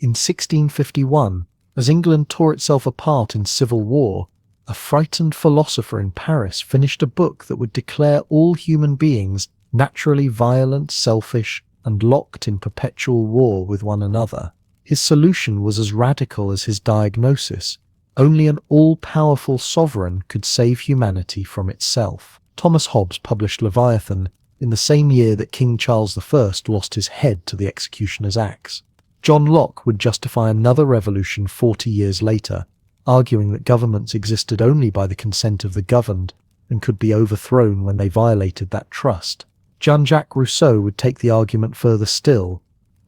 In 1651, as England tore itself apart in civil war, a frightened philosopher in Paris finished a book that would declare all human beings naturally violent, selfish, and locked in perpetual war with one another. His solution was as radical as his diagnosis. Only an all-powerful sovereign could save humanity from itself. Thomas Hobbes published Leviathan in the same year that King Charles I lost his head to the executioner's axe. John Locke would justify another revolution 40 years later, arguing that governments existed only by the consent of the governed and could be overthrown when they violated that trust. Jean-Jacques Rousseau would take the argument further still,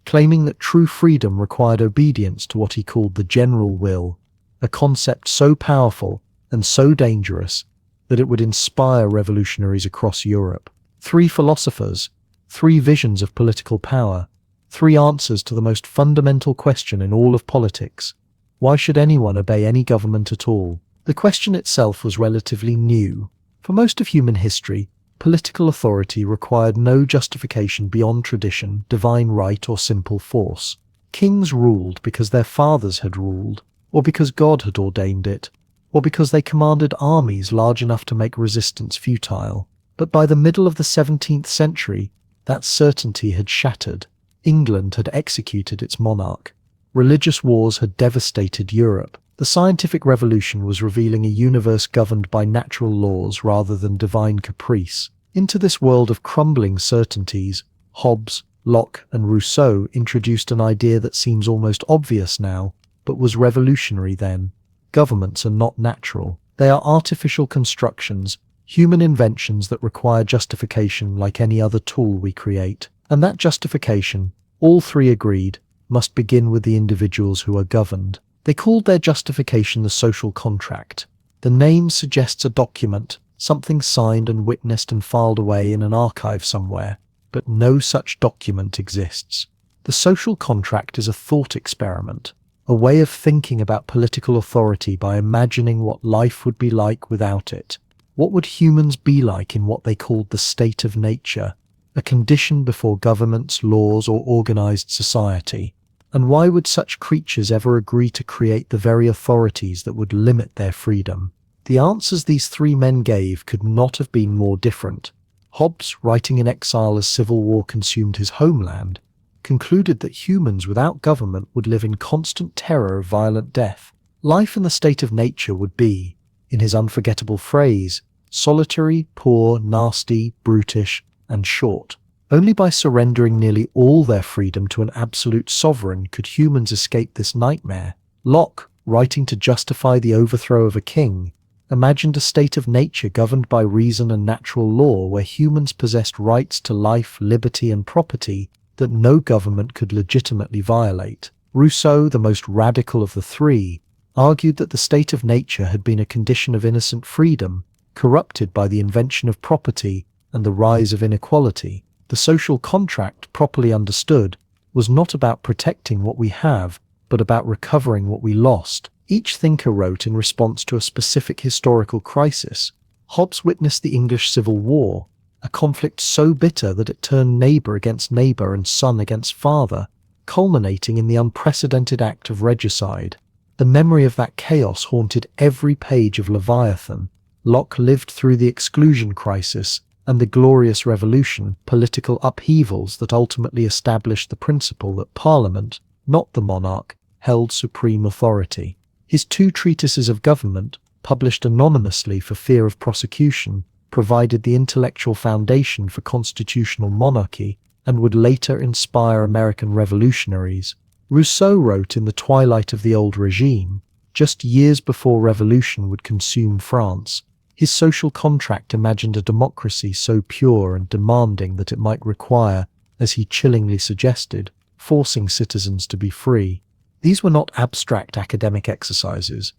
claiming that true freedom required obedience to what he called the general will, a concept so powerful and so dangerous that it would inspire revolutionaries across Europe. 3 philosophers, 3 visions of political power, 3 answers to the most fundamental question in all of politics. Why should anyone obey any government at all? The question itself was relatively new. For most of human history, political authority required no justification beyond tradition, divine right, or simple force. Kings ruled because their fathers had ruled, or because God had ordained it, or because they commanded armies large enough to make resistance futile. But by the middle of the 17th century, that certainty had shattered. England had executed its monarch. Religious wars had devastated Europe. The scientific revolution was revealing a universe governed by natural laws rather than divine caprice. Into this world of crumbling certainties, Hobbes, Locke, and Rousseau introduced an idea that seems almost obvious now, but was revolutionary then. Governments are not natural. They are artificial constructions, human inventions that require justification like any other tool we create. And that justification, all 3 agreed, must begin with the individuals who are governed. They called their justification the social contract. The name suggests a document, something signed and witnessed and filed away in an archive somewhere, but no such document exists. The social contract is a thought experiment, a way of thinking about political authority by imagining what life would be like without it. What would humans be like in what they called the state of nature, a condition before governments, laws, or organized society? And why would such creatures ever agree to create the very authorities that would limit their freedom? The answers these 3 men gave could not have been more different. Hobbes, writing in exile as civil war consumed his homeland, concluded that humans without government would live in constant terror of violent death. Life in the state of nature would be, in his unforgettable phrase, solitary, poor, nasty, brutish, and short. Only by surrendering nearly all their freedom to an absolute sovereign could humans escape this nightmare. Locke, writing to justify the overthrow of a king, imagined a state of nature governed by reason and natural law where humans possessed rights to life, liberty, and property that no government could legitimately violate. Rousseau, the most radical of the 3, argued that the state of nature had been a condition of innocent freedom, corrupted by the invention of property and the rise of inequality. The social contract, properly understood, was not about protecting what we have, but about recovering what we lost. Each thinker wrote in response to a specific historical crisis. Hobbes witnessed the English Civil War, a conflict so bitter that it turned neighbor against neighbor and son against father, culminating in the unprecedented act of regicide. The memory of that chaos haunted every page of Leviathan. Locke lived through the exclusion crisis and the Glorious Revolution, political upheavals that ultimately established the principle that Parliament, not the monarch, held supreme authority. His 2 treatises of government, published anonymously for fear of prosecution, provided the intellectual foundation for constitutional monarchy and would later inspire American revolutionaries. Rousseau wrote in The Twilight of the Old Regime, just years before revolution would consume France. His social contract imagined a democracy so pure and demanding that it might require, as he chillingly suggested, forcing citizens to be free. These were not abstract academic exercises.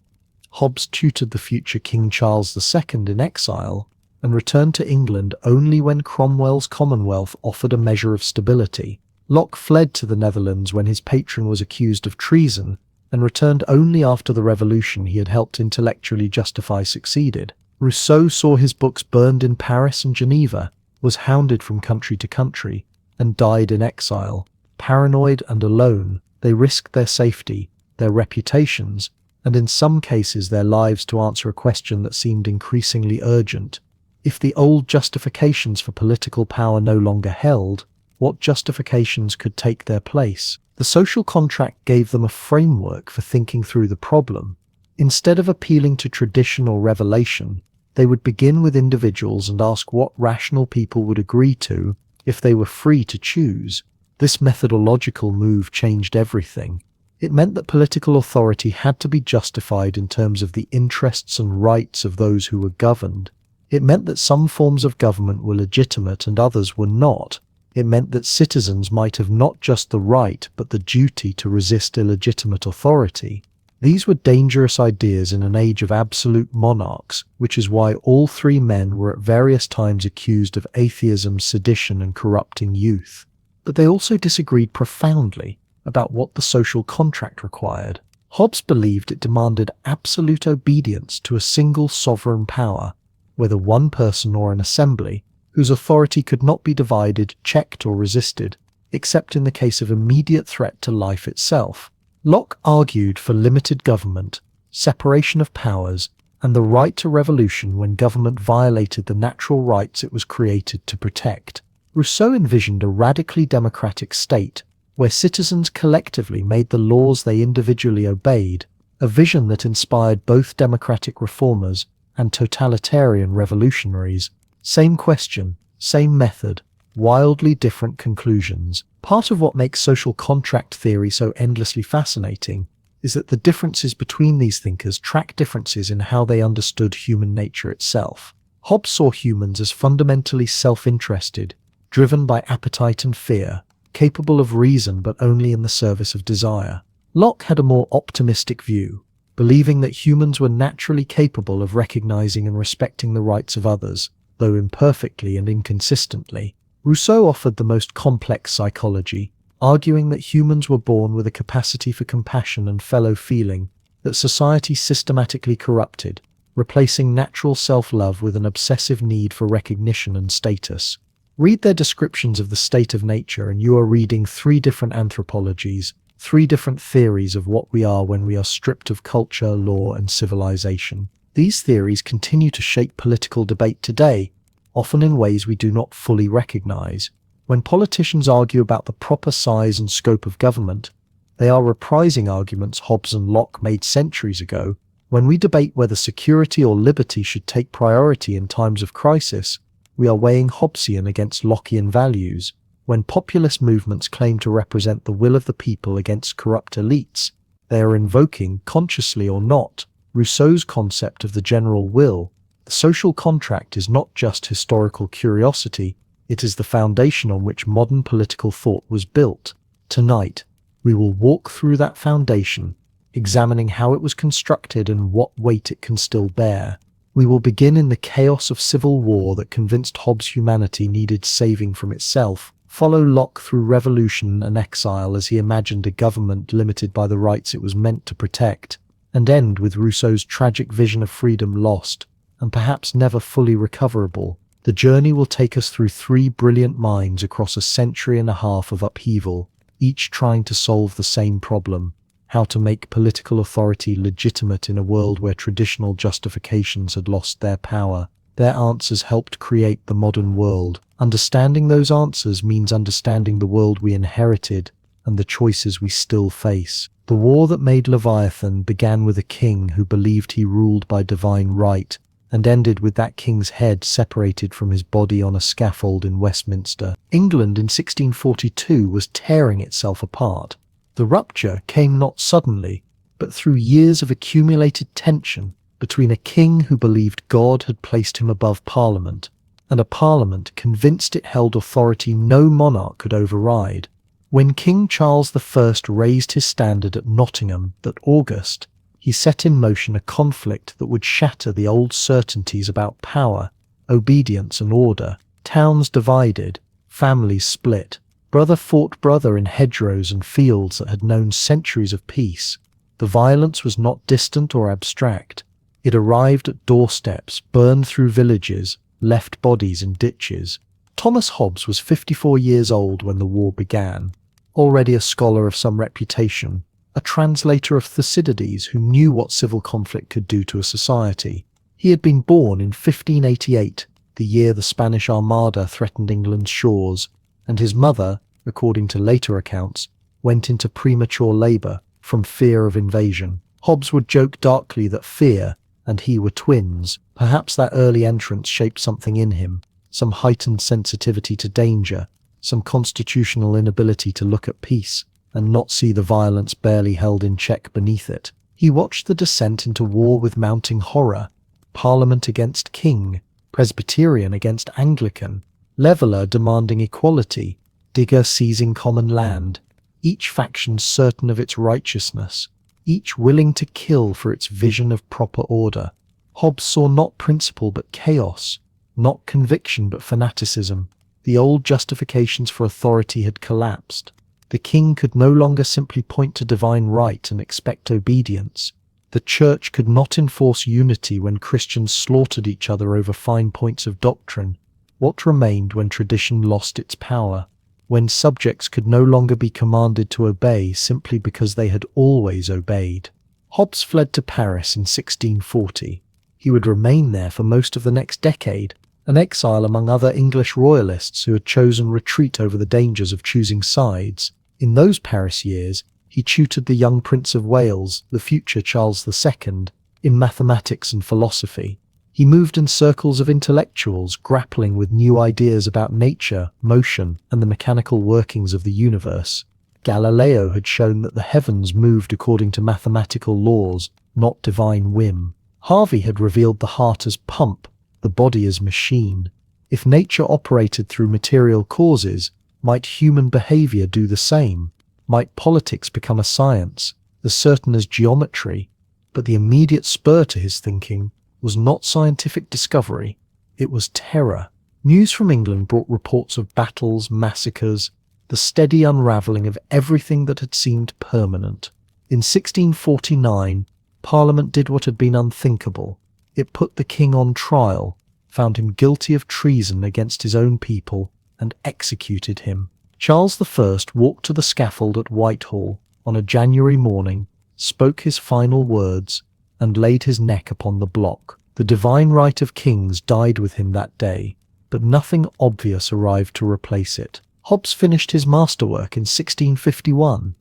Hobbes tutored the future King Charles II in exile and returned to England only when Cromwell's Commonwealth offered a measure of stability. Locke fled to the Netherlands when his patron was accused of treason and returned only after the revolution he had helped intellectually justify succeeded. Rousseau saw his books burned in Paris and Geneva, was hounded from country to country, and died in exile, paranoid and alone, They risked their safety, their reputations, and in some cases their lives to answer a question that seemed increasingly urgent. If the old justifications for political power no longer held, what justifications could take their place? The social contract gave them a framework for thinking through the problem. Instead of appealing to tradition or revelation, they would begin with individuals and ask what rational people would agree to if they were free to choose. This methodological move changed everything. It meant that political authority had to be justified in terms of the interests and rights of those who were governed. It meant that some forms of government were legitimate and others were not. It meant that citizens might have not just the right but the duty to resist illegitimate authority. These were dangerous ideas in an age of absolute monarchs, which is why all three men were at various times accused of atheism, sedition, and corrupting youth. But they also disagreed profoundly about what the social contract required. Hobbes believed it demanded absolute obedience to a single sovereign power, whether one person or an assembly, whose authority could not be divided, checked, or resisted, except in the case of immediate threat to life itself. Locke argued for limited government, separation of powers, and the right to revolution when government violated the natural rights it was created to protect. Rousseau envisioned a radically democratic state, where citizens collectively made the laws they individually obeyed, a vision that inspired both democratic reformers and totalitarian revolutionaries. Same question, same method, wildly different conclusions. Part of what makes social contract theory so endlessly fascinating is that the differences between these thinkers track differences in how they understood human nature itself. Hobbes saw humans as fundamentally self-interested, driven by appetite and fear, capable of reason but only in the service of desire. Locke had a more optimistic view, believing that humans were naturally capable of recognizing and respecting the rights of others, though imperfectly and inconsistently. Rousseau offered the most complex psychology, arguing that humans were born with a capacity for compassion and fellow feeling that society systematically corrupted, replacing natural self-love with an obsessive need for recognition and status. Read their descriptions of the state of nature and you are reading three different anthropologies, three different theories of what we are when we are stripped of culture, law, and civilization. These theories continue to shape political debate today, often in ways we do not fully recognize. When politicians argue about the proper size and scope of government, they are reprising arguments Hobbes and Locke made centuries ago. When we debate whether security or liberty should take priority in times of crisis, we are weighing Hobbesian against Lockean values. When populist movements claim to represent the will of the people against corrupt elites, they are invoking, consciously or not, Rousseau's concept of the general will. The social contract is not just historical curiosity, it is the foundation on which modern political thought was built. Tonight, we will walk through that foundation, examining how it was constructed and what weight it can still bear. We will begin in the chaos of civil war that convinced Hobbes humanity needed saving from itself, follow Locke through revolution and exile as he imagined a government limited by the rights it was meant to protect, and end with Rousseau's tragic vision of freedom lost, and perhaps never fully recoverable. The journey will take us through three brilliant minds across a century and a half of upheaval, each trying to solve the same problem: how to make political authority legitimate in a world where traditional justifications had lost their power. Their answers helped create the modern world. Understanding those answers means understanding the world we inherited and the choices we still face. The war that made Leviathan began with a king who believed he ruled by divine right, and ended with that king's head separated from his body on a scaffold in Westminster. England in 1642 was tearing itself apart. The rupture came not suddenly, but through years of accumulated tension between a king who believed God had placed him above Parliament, and a Parliament convinced it held authority no monarch could override. When King Charles I raised his standard at Nottingham that August, he set in motion a conflict that would shatter the old certainties about power, obedience, and order. Towns divided, families split. Brother fought brother in hedgerows and fields that had known centuries of peace. The violence was not distant or abstract. It arrived at doorsteps, burned through villages, left bodies in ditches. Thomas Hobbes was 54 years old when the war began. already a scholar of some reputation, a translator of Thucydides who knew what civil conflict could do to a society. He had been born in 1588, the year the Spanish Armada threatened England's shores, and his mother, according to later accounts, went into premature labour from fear of invasion. Hobbes would joke darkly that fear and he were twins. Perhaps that early entrance shaped something in him, some heightened sensitivity to danger, some constitutional inability to look at peace and not see the violence barely held in check beneath it. He watched the descent into war with mounting horror, Parliament against king, Presbyterian against Anglican, leveller demanding equality, digger seizing common land, each faction certain of its righteousness, each willing to kill for its vision of proper order. Hobbes saw not principle but chaos, not conviction but fanaticism. The old justifications for authority had collapsed. The king could no longer simply point to divine right and expect obedience. The church could not enforce unity when Christians slaughtered each other over fine points of doctrine. What remained when tradition lost its power? When subjects could no longer be commanded to obey simply because they had always obeyed? Hobbes fled to Paris in 1640. He would remain there for most of the next decade, an exile among other English royalists who had chosen retreat over the dangers of choosing sides. In those Paris years, he tutored the young Prince of Wales, the future Charles II, in mathematics and philosophy. He moved in circles of intellectuals grappling with new ideas about nature, motion, and the mechanical workings of the universe. Galileo had shown that the heavens moved according to mathematical laws, not divine whim. Harvey had revealed the heart as pump, the body as machine. If nature operated through material causes, might human behavior do the same? Might politics become a science, as certain as geometry? But the immediate spur to his thinking was not scientific discovery, it was terror. News from England brought reports of battles, massacres, the steady unravelling of everything that had seemed permanent. In 1649, Parliament did what had been unthinkable. It put the king on trial, found him guilty of treason against his own people, and executed him. Charles I walked to the scaffold at Whitehall on a January morning, spoke his final words, and laid his neck upon the block. The divine right of kings died with him that day, but nothing obvious arrived to replace it. Hobbes finished his masterwork in 1651.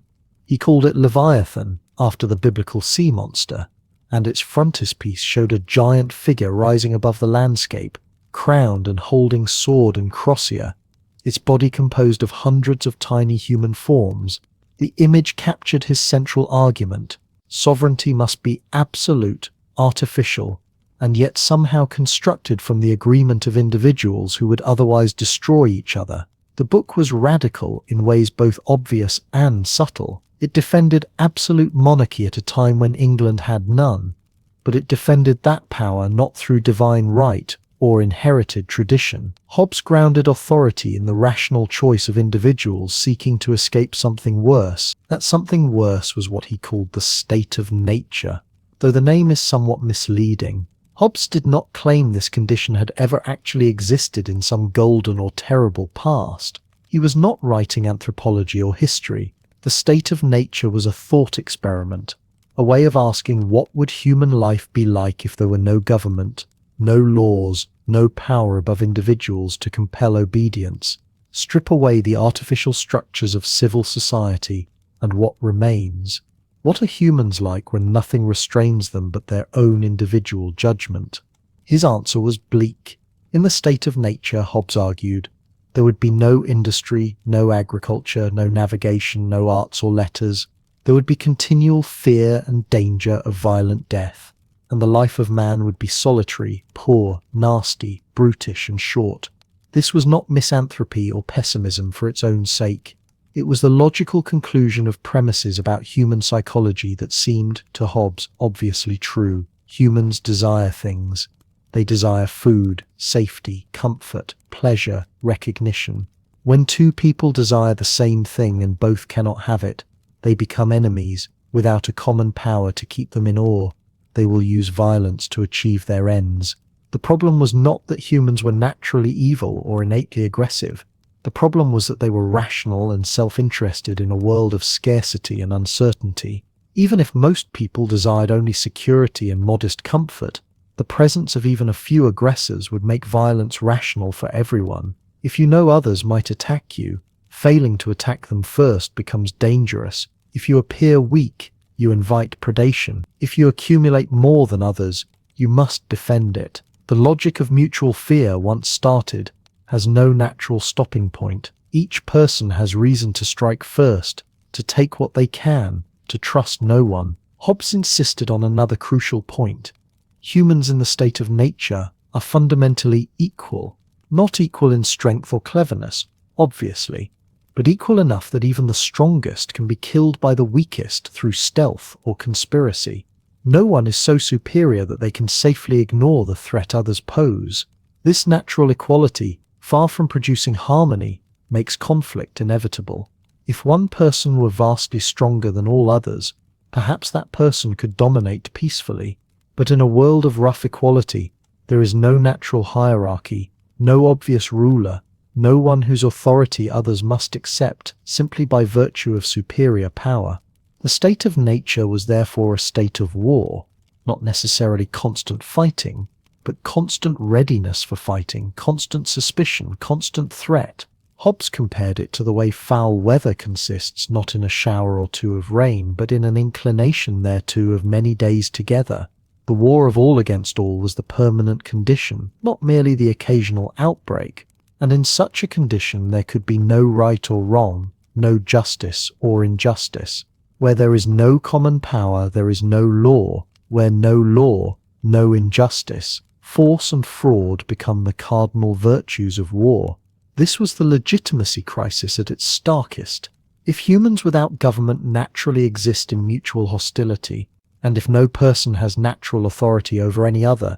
He called it Leviathan, after the biblical sea monster, and its frontispiece showed a giant figure rising above the landscape, crowned and holding sword and crosier, its body composed of hundreds of tiny human forms. The image captured his central argument: sovereignty must be absolute, artificial, and yet somehow constructed from the agreement of individuals who would otherwise destroy each other. The book was radical in ways both obvious and subtle. It defended absolute monarchy at a time when England had none, but it defended that power not through divine right or inherited tradition. Hobbes grounded authority in the rational choice of individuals seeking to escape something worse. That something worse was what he called the state of nature, though the name is somewhat misleading. Hobbes did not claim this condition had ever actually existed in some golden or terrible past. He was not writing anthropology or history. The state of nature was a thought experiment, a way of asking what would human life be like if there were no government, no laws, no power above individuals to compel obedience. Strip away the artificial structures of civil society, and what remains? What are humans like when nothing restrains them but their own individual judgment? His answer was bleak. In the state of nature, Hobbes argued, there would be no industry, no agriculture, no navigation, no arts or letters. There would be continual fear and danger of violent death, and the life of man would be solitary, poor, nasty, brutish, and short. This was not misanthropy or pessimism for its own sake. It was the logical conclusion of premises about human psychology that seemed, to Hobbes, obviously true. Humans desire things. They desire food, safety, comfort, pleasure, recognition. When two people desire the same thing and both cannot have it, they become enemies. Without a common power to keep them in awe, they will use violence to achieve their ends. The problem was not that humans were naturally evil or innately aggressive. The problem was that they were rational and self-interested in a world of scarcity and uncertainty. Even if most people desired only security and modest comfort, the presence of even a few aggressors would make violence rational for everyone. If you know others might attack you, failing to attack them first becomes dangerous. If you appear weak, you invite predation. If you accumulate more than others, you must defend it. The logic of mutual fear, once started, has no natural stopping point. Each person has reason to strike first, to take what they can, to trust no one. Hobbes insisted on another crucial point. Humans in the state of nature are fundamentally equal. Not equal in strength or cleverness, obviously, but equal enough that even the strongest can be killed by the weakest through stealth or conspiracy. No one is so superior that they can safely ignore the threat others pose. This natural equality, far from producing harmony, makes conflict inevitable. If one person were vastly stronger than all others, perhaps that person could dominate peacefully. But in a world of rough equality, there is no natural hierarchy, no obvious ruler, no one whose authority others must accept simply by virtue of superior power. The state of nature was therefore a state of war, not necessarily constant fighting, but constant readiness for fighting, constant suspicion, constant threat. Hobbes compared it to the way foul weather consists not in a shower or two of rain, but in an inclination thereto of many days together. The war of all against all was the permanent condition, not merely the occasional outbreak, and in such a condition there could be no right or wrong, no justice or injustice. Where there is no common power, there is no law. Where no law, no injustice. Force and fraud become the cardinal virtues of war. This was the legitimacy crisis at its starkest. If humans without government naturally exist in mutual hostility, and if no person has natural authority over any other,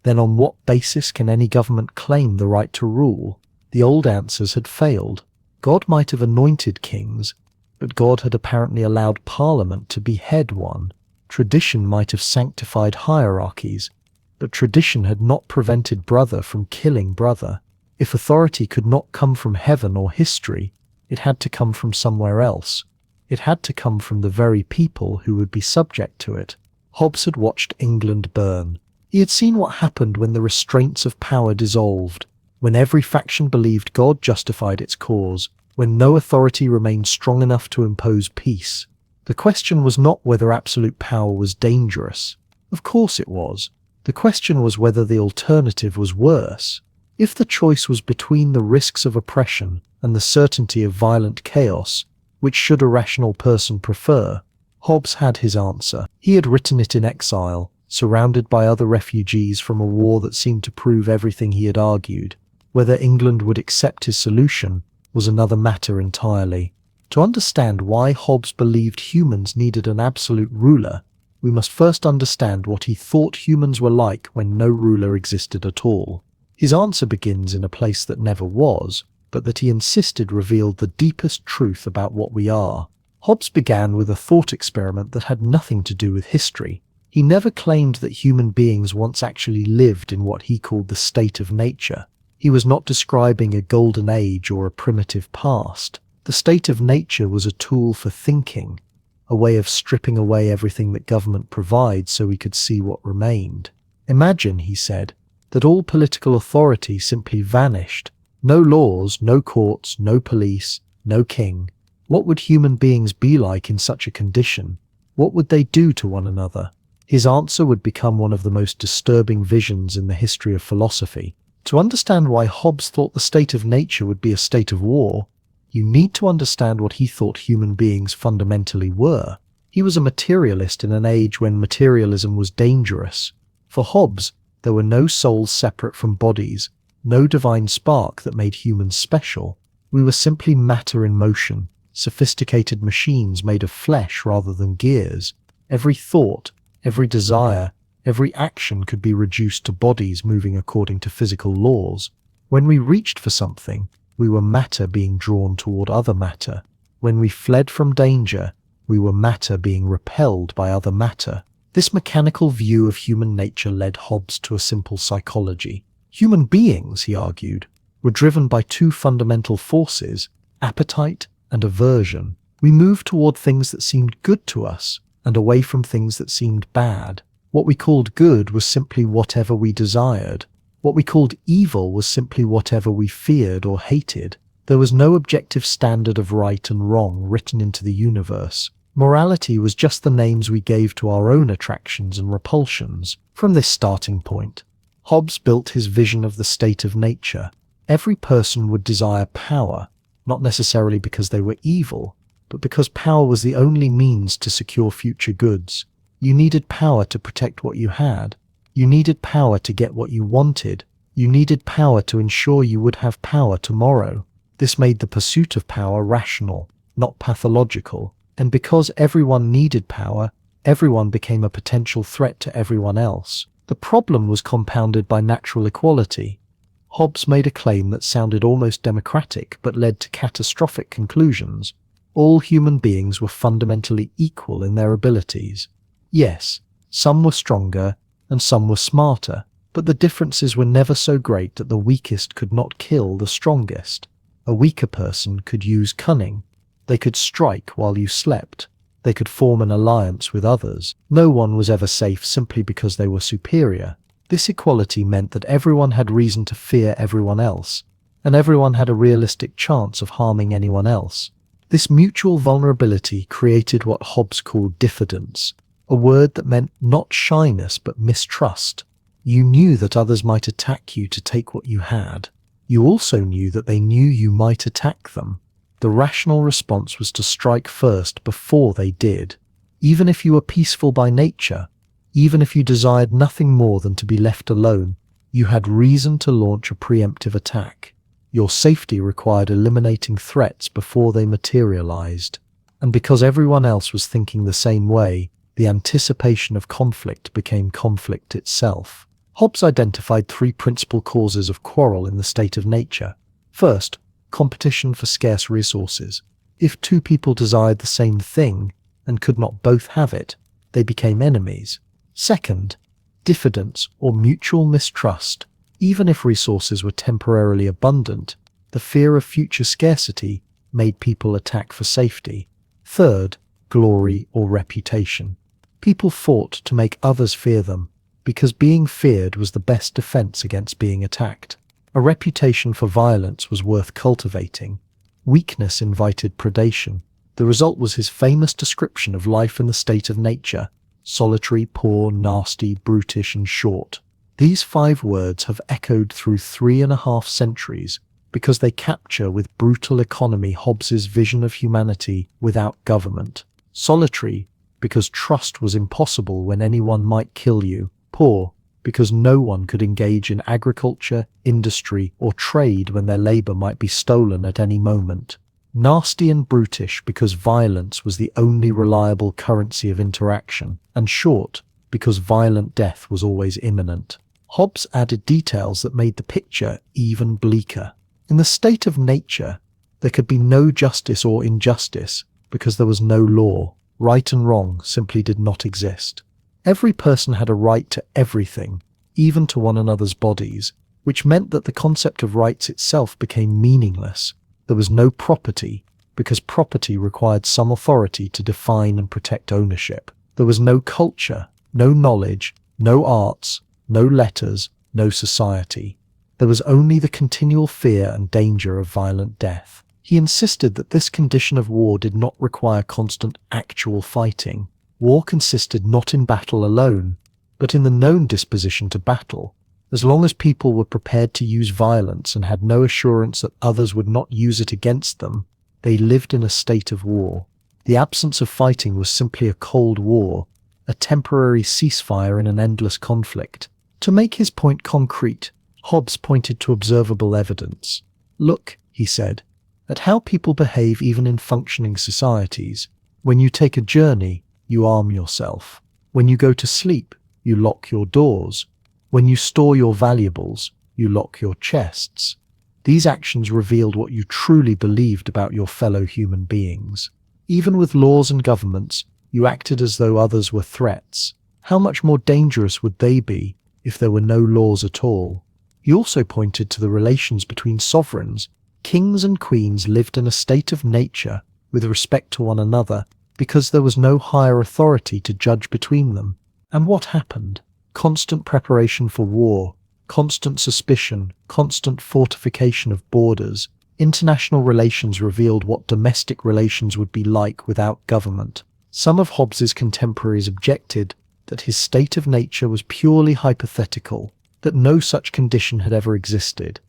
then on what basis can any government claim the right to rule? The old answers had failed. God might have anointed kings, but God had apparently allowed Parliament to behead one. Tradition might have sanctified hierarchies, but tradition had not prevented brother from killing brother. If authority could not come from heaven or history, it had to come from somewhere else. It had to come from the very people who would be subject to it. Hobbes had watched England burn. He had seen what happened when the restraints of power dissolved, when every faction believed God justified its cause, when no authority remained strong enough to impose peace. The question was not whether absolute power was dangerous. Of course it was. The question was whether the alternative was worse. If the choice was between the risks of oppression and the certainty of violent chaos, which should a rational person prefer? Hobbes had his answer. He had written it in exile, surrounded by other refugees from a war that seemed to prove everything he had argued. Whether England would accept his solution was another matter entirely. To understand why Hobbes believed humans needed an absolute ruler, we must first understand what he thought humans were like when no ruler existed at all. His answer begins in a place that never was, but that he insisted revealed the deepest truth about what we are. Hobbes began with a thought experiment that had nothing to do with history. He never claimed that human beings once actually lived in what he called the state of nature. He was not describing a golden age or a primitive past. The state of nature was a tool for thinking, a way of stripping away everything that government provides so we could see what remained. Imagine, he said, that all political authority simply vanished. No laws, no courts, no police, no king. What would human beings be like in such a condition? What would they do to one another? His answer would become one of the most disturbing visions in the history of philosophy. To understand why Hobbes thought the state of nature would be a state of war, you need to understand what he thought human beings fundamentally were. He was a materialist in an age when materialism was dangerous. For Hobbes, there were no souls separate from bodies, no divine spark that made humans special. We were simply matter in motion, sophisticated machines made of flesh rather than gears. Every thought, every desire, every action could be reduced to bodies moving according to physical laws. When we reached for something, we were matter being drawn toward other matter. When we fled from danger, we were matter being repelled by other matter. This mechanical view of human nature led Hobbes to a simple psychology. Human beings, he argued, were driven by two fundamental forces, appetite and aversion. We moved toward things that seemed good to us and away from things that seemed bad. What we called good was simply whatever we desired. What we called evil was simply whatever we feared or hated. There was no objective standard of right and wrong written into the universe. Morality was just the names we gave to our own attractions and repulsions. From this starting point, Hobbes built his vision of the state of nature. Every person would desire power, not necessarily because they were evil, but because power was the only means to secure future goods. You needed power to protect what you had. You needed power to get what you wanted. You needed power to ensure you would have power tomorrow. This made the pursuit of power rational, not pathological. And because everyone needed power, everyone became a potential threat to everyone else. The problem was compounded by natural equality. Hobbes made a claim that sounded almost democratic but led to catastrophic conclusions. All human beings were fundamentally equal in their abilities. Yes, some were stronger and some were smarter, but the differences were never so great that the weakest could not kill the strongest. A weaker person could use cunning. They could strike while you slept. They could form an alliance with others. No one was ever safe simply because they were superior. This equality meant that everyone had reason to fear everyone else, and everyone had a realistic chance of harming anyone else. This mutual vulnerability created what Hobbes called diffidence, a word that meant not shyness but mistrust. You knew that others might attack you to take what you had. You also knew that they knew you might attack them. The rational response was to strike first before they did. Even if you were peaceful by nature, even if you desired nothing more than to be left alone, you had reason to launch a preemptive attack. Your safety required eliminating threats before they materialized. And because everyone else was thinking the same way, the anticipation of conflict became conflict itself. Hobbes identified three principal causes of quarrel in the state of nature. First, competition for scarce resources. If two people desired the same thing and could not both have it, they became enemies. Second, diffidence or mutual mistrust. Even if resources were temporarily abundant, the fear of future scarcity made people attack for safety. Third, glory or reputation. People fought to make others fear them, because being feared was the best defense against being attacked. A reputation for violence was worth cultivating. Weakness invited predation. The result was his famous description of life in the state of nature: solitary, poor, nasty, brutish, and short. These 5 words have echoed through 3.5 centuries because they capture with brutal economy Hobbes's vision of humanity without government. Solitary, because trust was impossible when anyone might kill you. Poor, because no one could engage in agriculture, industry, or trade when their labor might be stolen at any moment. Nasty and brutish, because violence was the only reliable currency of interaction. And short, because violent death was always imminent. Hobbes added details that made the picture even bleaker. In the state of nature, there could be no justice or injustice because there was no law. Right and wrong simply did not exist. Every person had a right to everything, even to one another's bodies, which meant that the concept of rights itself became meaningless. There was no property, because property required some authority to define and protect ownership. There was no culture, no knowledge, no arts, no letters, no society. There was only the continual fear and danger of violent death. He insisted that this condition of war did not require constant actual fighting. War consisted not in battle alone, but in the known disposition to battle. As long as people were prepared to use violence and had no assurance that others would not use it against them, they lived in a state of war. The absence of fighting was simply a cold war, a temporary ceasefire in an endless conflict. To make his point concrete, Hobbes pointed to observable evidence. Look, he said, at how people behave even in functioning societies. When you take a journey, you arm yourself. When you go to sleep, you lock your doors. When you store your valuables, you lock your chests. These actions revealed what you truly believed about your fellow human beings. Even with laws and governments, you acted as though others were threats. How much more dangerous would they be if there were no laws at all? He also pointed to the relations between sovereigns. Kings and queens lived in a state of nature with respect to one another because there was no higher authority to judge between them. And what happened? Constant preparation for war, constant suspicion, constant fortification of borders. International relations revealed what domestic relations would be like without government. Some of Hobbes's contemporaries objected that his state of nature was purely hypothetical, that no such condition had ever existed.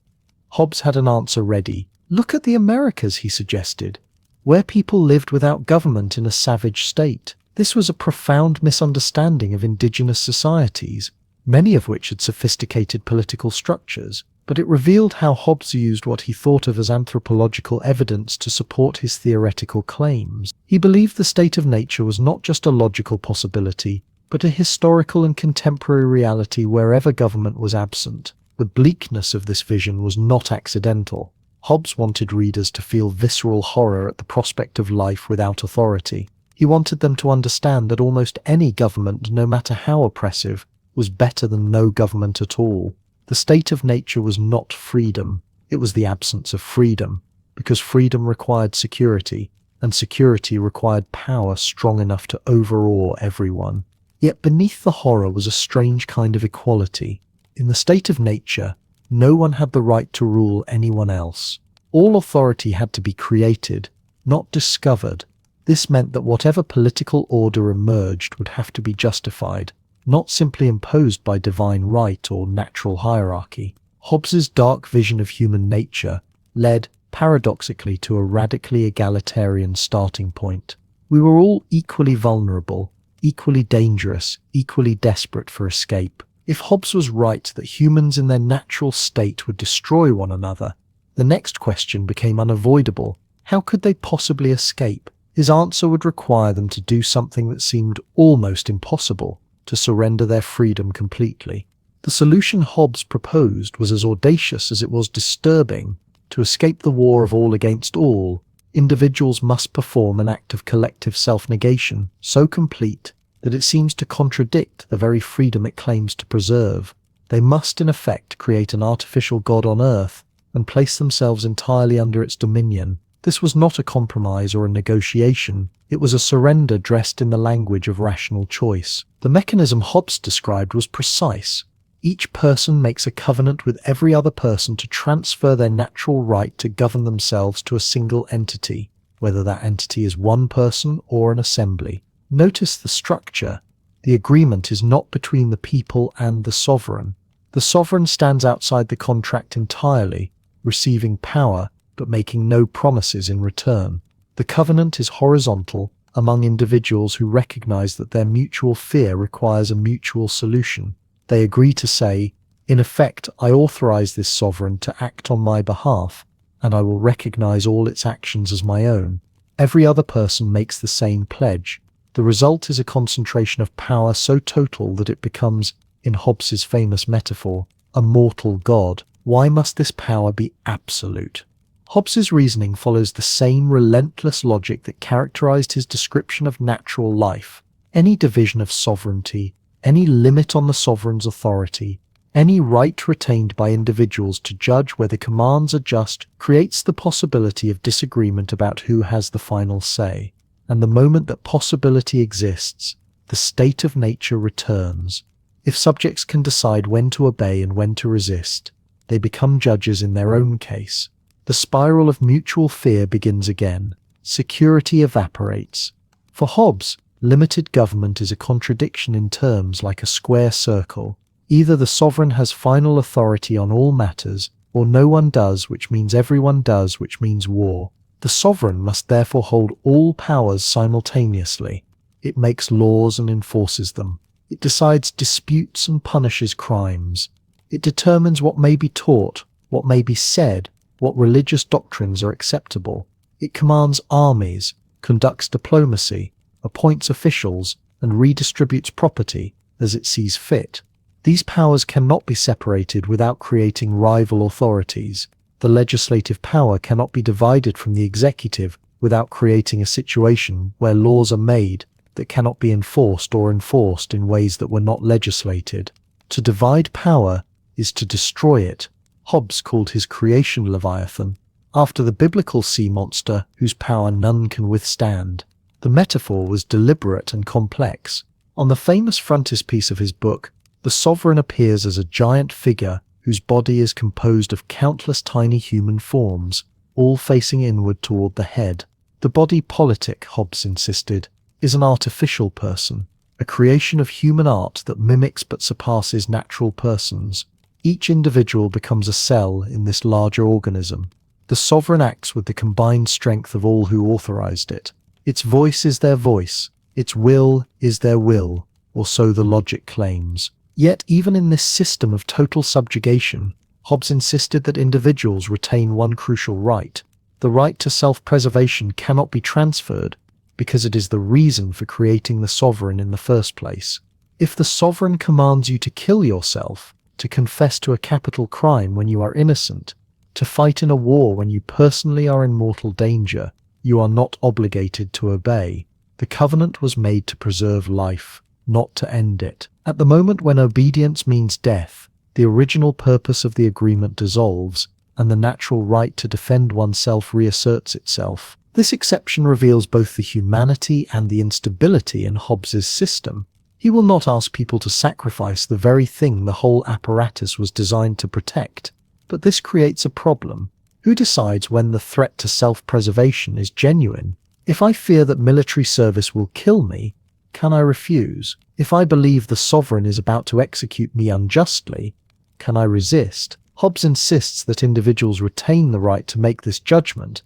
Hobbes had an answer ready. Look at the Americas, he suggested, where people lived without government in a savage state. This was a profound misunderstanding of indigenous societies, many of which had sophisticated political structures, but it revealed how Hobbes used what he thought of as anthropological evidence to support his theoretical claims. He believed the state of nature was not just a logical possibility, but a historical and contemporary reality wherever government was absent. The bleakness of this vision was not accidental. Hobbes wanted readers to feel visceral horror at the prospect of life without authority. He wanted them to understand that almost any government, no matter how oppressive, was better than no government at all. The state of nature was not freedom, it was the absence of freedom, because freedom required security, and security required power strong enough to overawe everyone. Yet beneath the horror was a strange kind of equality. In the state of nature, no one had the right to rule anyone else. All authority had to be created, not discovered. This meant that whatever political order emerged would have to be justified, not simply imposed by divine right or natural hierarchy. Hobbes's dark vision of human nature led, paradoxically, to a radically egalitarian starting point. We were all equally vulnerable, equally dangerous, equally desperate for escape. If Hobbes was right that humans in their natural state would destroy one another, the next question became unavoidable. How could they possibly escape? His answer would require them to do something that seemed almost impossible, to surrender their freedom completely. The solution Hobbes proposed was as audacious as it was disturbing. To escape the war of all against all, individuals must perform an act of collective self-negation so complete that it seems to contradict the very freedom it claims to preserve. They must, in effect, create an artificial God on earth and place themselves entirely under its dominion. This was not a compromise or a negotiation. It was a surrender dressed in the language of rational choice. The mechanism Hobbes described was precise. Each person makes a covenant with every other person to transfer their natural right to govern themselves to a single entity, whether that entity is one person or an assembly. Notice the structure. The agreement is not between the people and the sovereign. The sovereign stands outside the contract entirely, receiving power but making no promises in return. The covenant is horizontal among individuals who recognize that their mutual fear requires a mutual solution. They agree to say, in effect, I authorize this sovereign to act on my behalf, and I will recognize all its actions as my own. Every other person makes the same pledge. The result is a concentration of power so total that it becomes, in Hobbes's famous metaphor, a mortal God. Why must this power be absolute? Hobbes's reasoning follows the same relentless logic that characterized his description of natural life. Any division of sovereignty, any limit on the sovereign's authority, any right retained by individuals to judge whether commands are just, creates the possibility of disagreement about who has the final say. And the moment that possibility exists, the state of nature returns. If subjects can decide when to obey and when to resist, they become judges in their own case. The spiral of mutual fear begins again. Security evaporates. For Hobbes, limited government is a contradiction in terms, like a square circle. Either the sovereign has final authority on all matters, or no one does, which means everyone does, which means war. The sovereign must therefore hold all powers simultaneously. It makes laws and enforces them. It decides disputes and punishes crimes. It determines what may be taught, what may be said, what religious doctrines are acceptable. It commands armies, conducts diplomacy, appoints officials, and redistributes property as it sees fit. These powers cannot be separated without creating rival authorities. The legislative power cannot be divided from the executive without creating a situation where laws are made that cannot be enforced or enforced in ways that were not legislated. To divide power is to destroy it. Hobbes called his creation Leviathan, after the biblical sea monster whose power none can withstand. The metaphor was deliberate and complex. On the famous frontispiece of his book, the sovereign appears as a giant figure whose body is composed of countless tiny human forms, all facing inward toward the head. The body politic, Hobbes insisted, is an artificial person, a creation of human art that mimics but surpasses natural persons. Each individual becomes a cell in this larger organism. The sovereign acts with the combined strength of all who authorized it. Its voice is their voice, its will is their will, or so the logic claims. Yet even in this system of total subjugation, Hobbes insisted that individuals retain one crucial right. The right to self-preservation cannot be transferred because it is the reason for creating the sovereign in the first place. If the sovereign commands you to kill yourself, to confess to a capital crime when you are innocent, to fight in a war when you personally are in mortal danger, you are not obligated to obey. The covenant was made to preserve life, not to end it. At the moment when obedience means death, the original purpose of the agreement dissolves, and the natural right to defend oneself reasserts itself. This exception reveals both the humanity and the instability in Hobbes's system. He will not ask people to sacrifice the very thing the whole apparatus was designed to protect. But this creates a problem. Who decides when the threat to self-preservation is genuine? If I fear that military service will kill me, can I refuse? If I believe the sovereign is about to execute me unjustly, can I resist? Hobbes insists that individuals retain the right to make this judgment,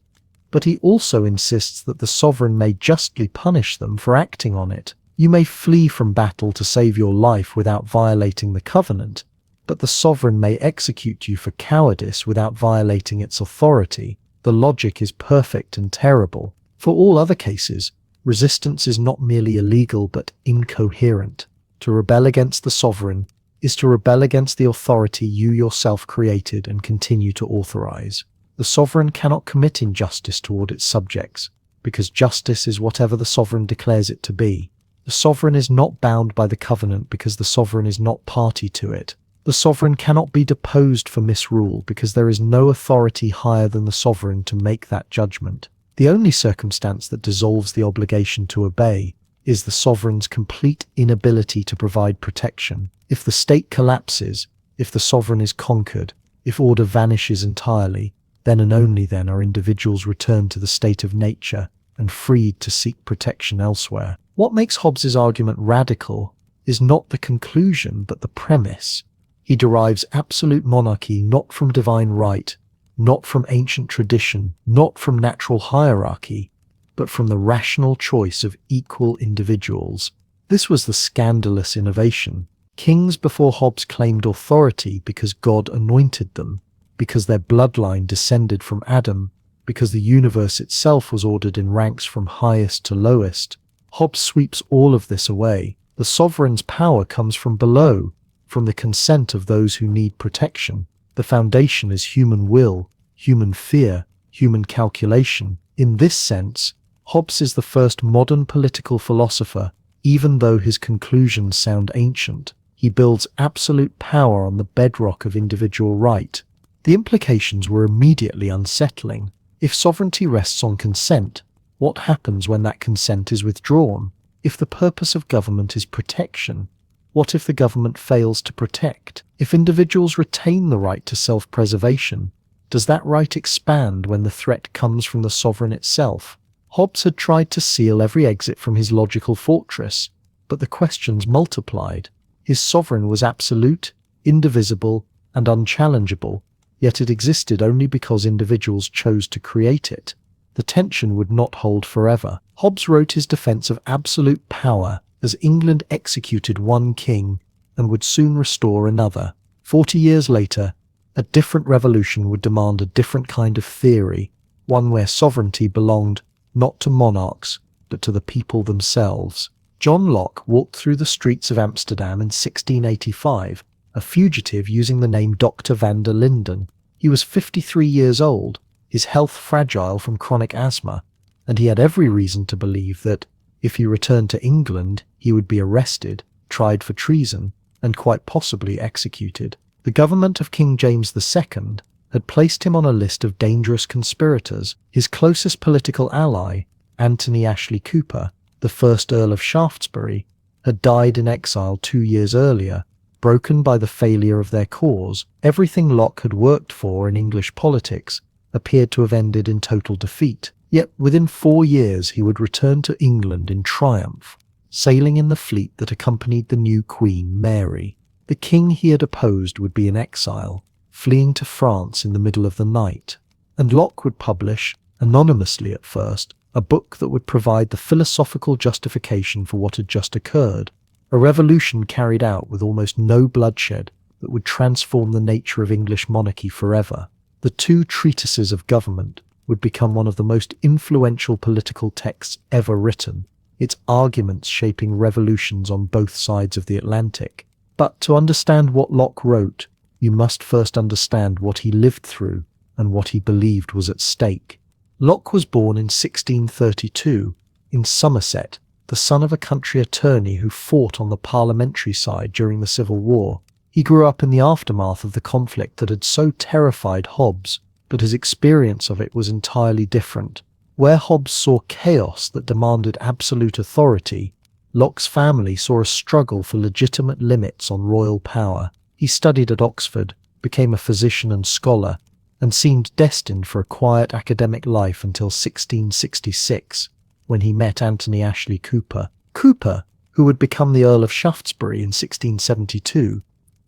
but he also insists that the sovereign may justly punish them for acting on it. You may flee from battle to save your life without violating the covenant, but the sovereign may execute you for cowardice without violating its authority. The logic is perfect and terrible. For all other cases, resistance is not merely illegal but incoherent. To rebel against the sovereign is to rebel against the authority you yourself created and continue to authorize. The sovereign cannot commit injustice toward its subjects, because justice is whatever the sovereign declares it to be. The sovereign is not bound by the covenant because the sovereign is not party to it. The sovereign cannot be deposed for misrule because there is no authority higher than the sovereign to make that judgment. The only circumstance that dissolves the obligation to obey is the sovereign's complete inability to provide protection. If the state collapses, if the sovereign is conquered, if order vanishes entirely, then and only then are individuals returned to the state of nature and freed to seek protection elsewhere. What makes Hobbes's argument radical is not the conclusion but the premise. He derives absolute monarchy not from divine right, not from ancient tradition, not from natural hierarchy, but from the rational choice of equal individuals. This was the scandalous innovation. Kings before Hobbes claimed authority because God anointed them, because their bloodline descended from Adam, because the universe itself was ordered in ranks from highest to lowest. Hobbes sweeps all of this away. The sovereign's power comes from below, from the consent of those who need protection. The foundation is human will, human fear, human calculation. In this sense, Hobbes is the first modern political philosopher, even though his conclusions sound ancient. He builds absolute power on the bedrock of individual right. The implications were immediately unsettling. If sovereignty rests on consent, what happens when that consent is withdrawn? If the purpose of government is protection, what if the government fails to protect? If individuals retain the right to self-preservation, does that right expand when the threat comes from the sovereign itself? Hobbes had tried to seal every exit from his logical fortress, but the questions multiplied. His sovereign was absolute, indivisible, and unchallengeable, yet it existed only because individuals chose to create it. The tension would not hold forever. Hobbes wrote his defense of absolute power as England executed one king and would soon restore another. 40 years later, a different revolution would demand a different kind of theory, one where sovereignty belonged not to monarchs, but to the people themselves. John Locke walked through the streets of Amsterdam in 1685, a fugitive using the name Dr. van der Linden. He was 53 years old, his health fragile from chronic asthma, and he had every reason to believe that, if he returned to England, he would be arrested, tried for treason, and quite possibly executed. The government of King James II had placed him on a list of dangerous conspirators. His closest political ally, Anthony Ashley Cooper, the first Earl of Shaftesbury, had died in exile 2 years earlier, broken by the failure of their cause. Everything Locke had worked for in English politics appeared to have ended in total defeat. Yet within 4 years he would return to England in triumph, sailing in the fleet that accompanied the new Queen Mary. The king he had opposed would be in exile, fleeing to France in the middle of the night, and Locke would publish, anonymously at first, a book that would provide the philosophical justification for what had just occurred, a revolution carried out with almost no bloodshed that would transform the nature of English monarchy forever. The two treatises of government would become one of the most influential political texts ever written, its arguments shaping revolutions on both sides of the Atlantic. But to understand what Locke wrote, you must first understand what he lived through and what he believed was at stake. Locke was born in 1632 in Somerset, the son of a country attorney who fought on the parliamentary side during the Civil War. He grew up in the aftermath of the conflict that had so terrified Hobbes, but his experience of it was entirely different. Where Hobbes saw chaos that demanded absolute authority, Locke's family saw a struggle for legitimate limits on royal power. He studied at Oxford, became a physician and scholar, and seemed destined for a quiet academic life until 1666, when he met Anthony Ashley Cooper. Cooper, who would become the Earl of Shaftesbury in 1672,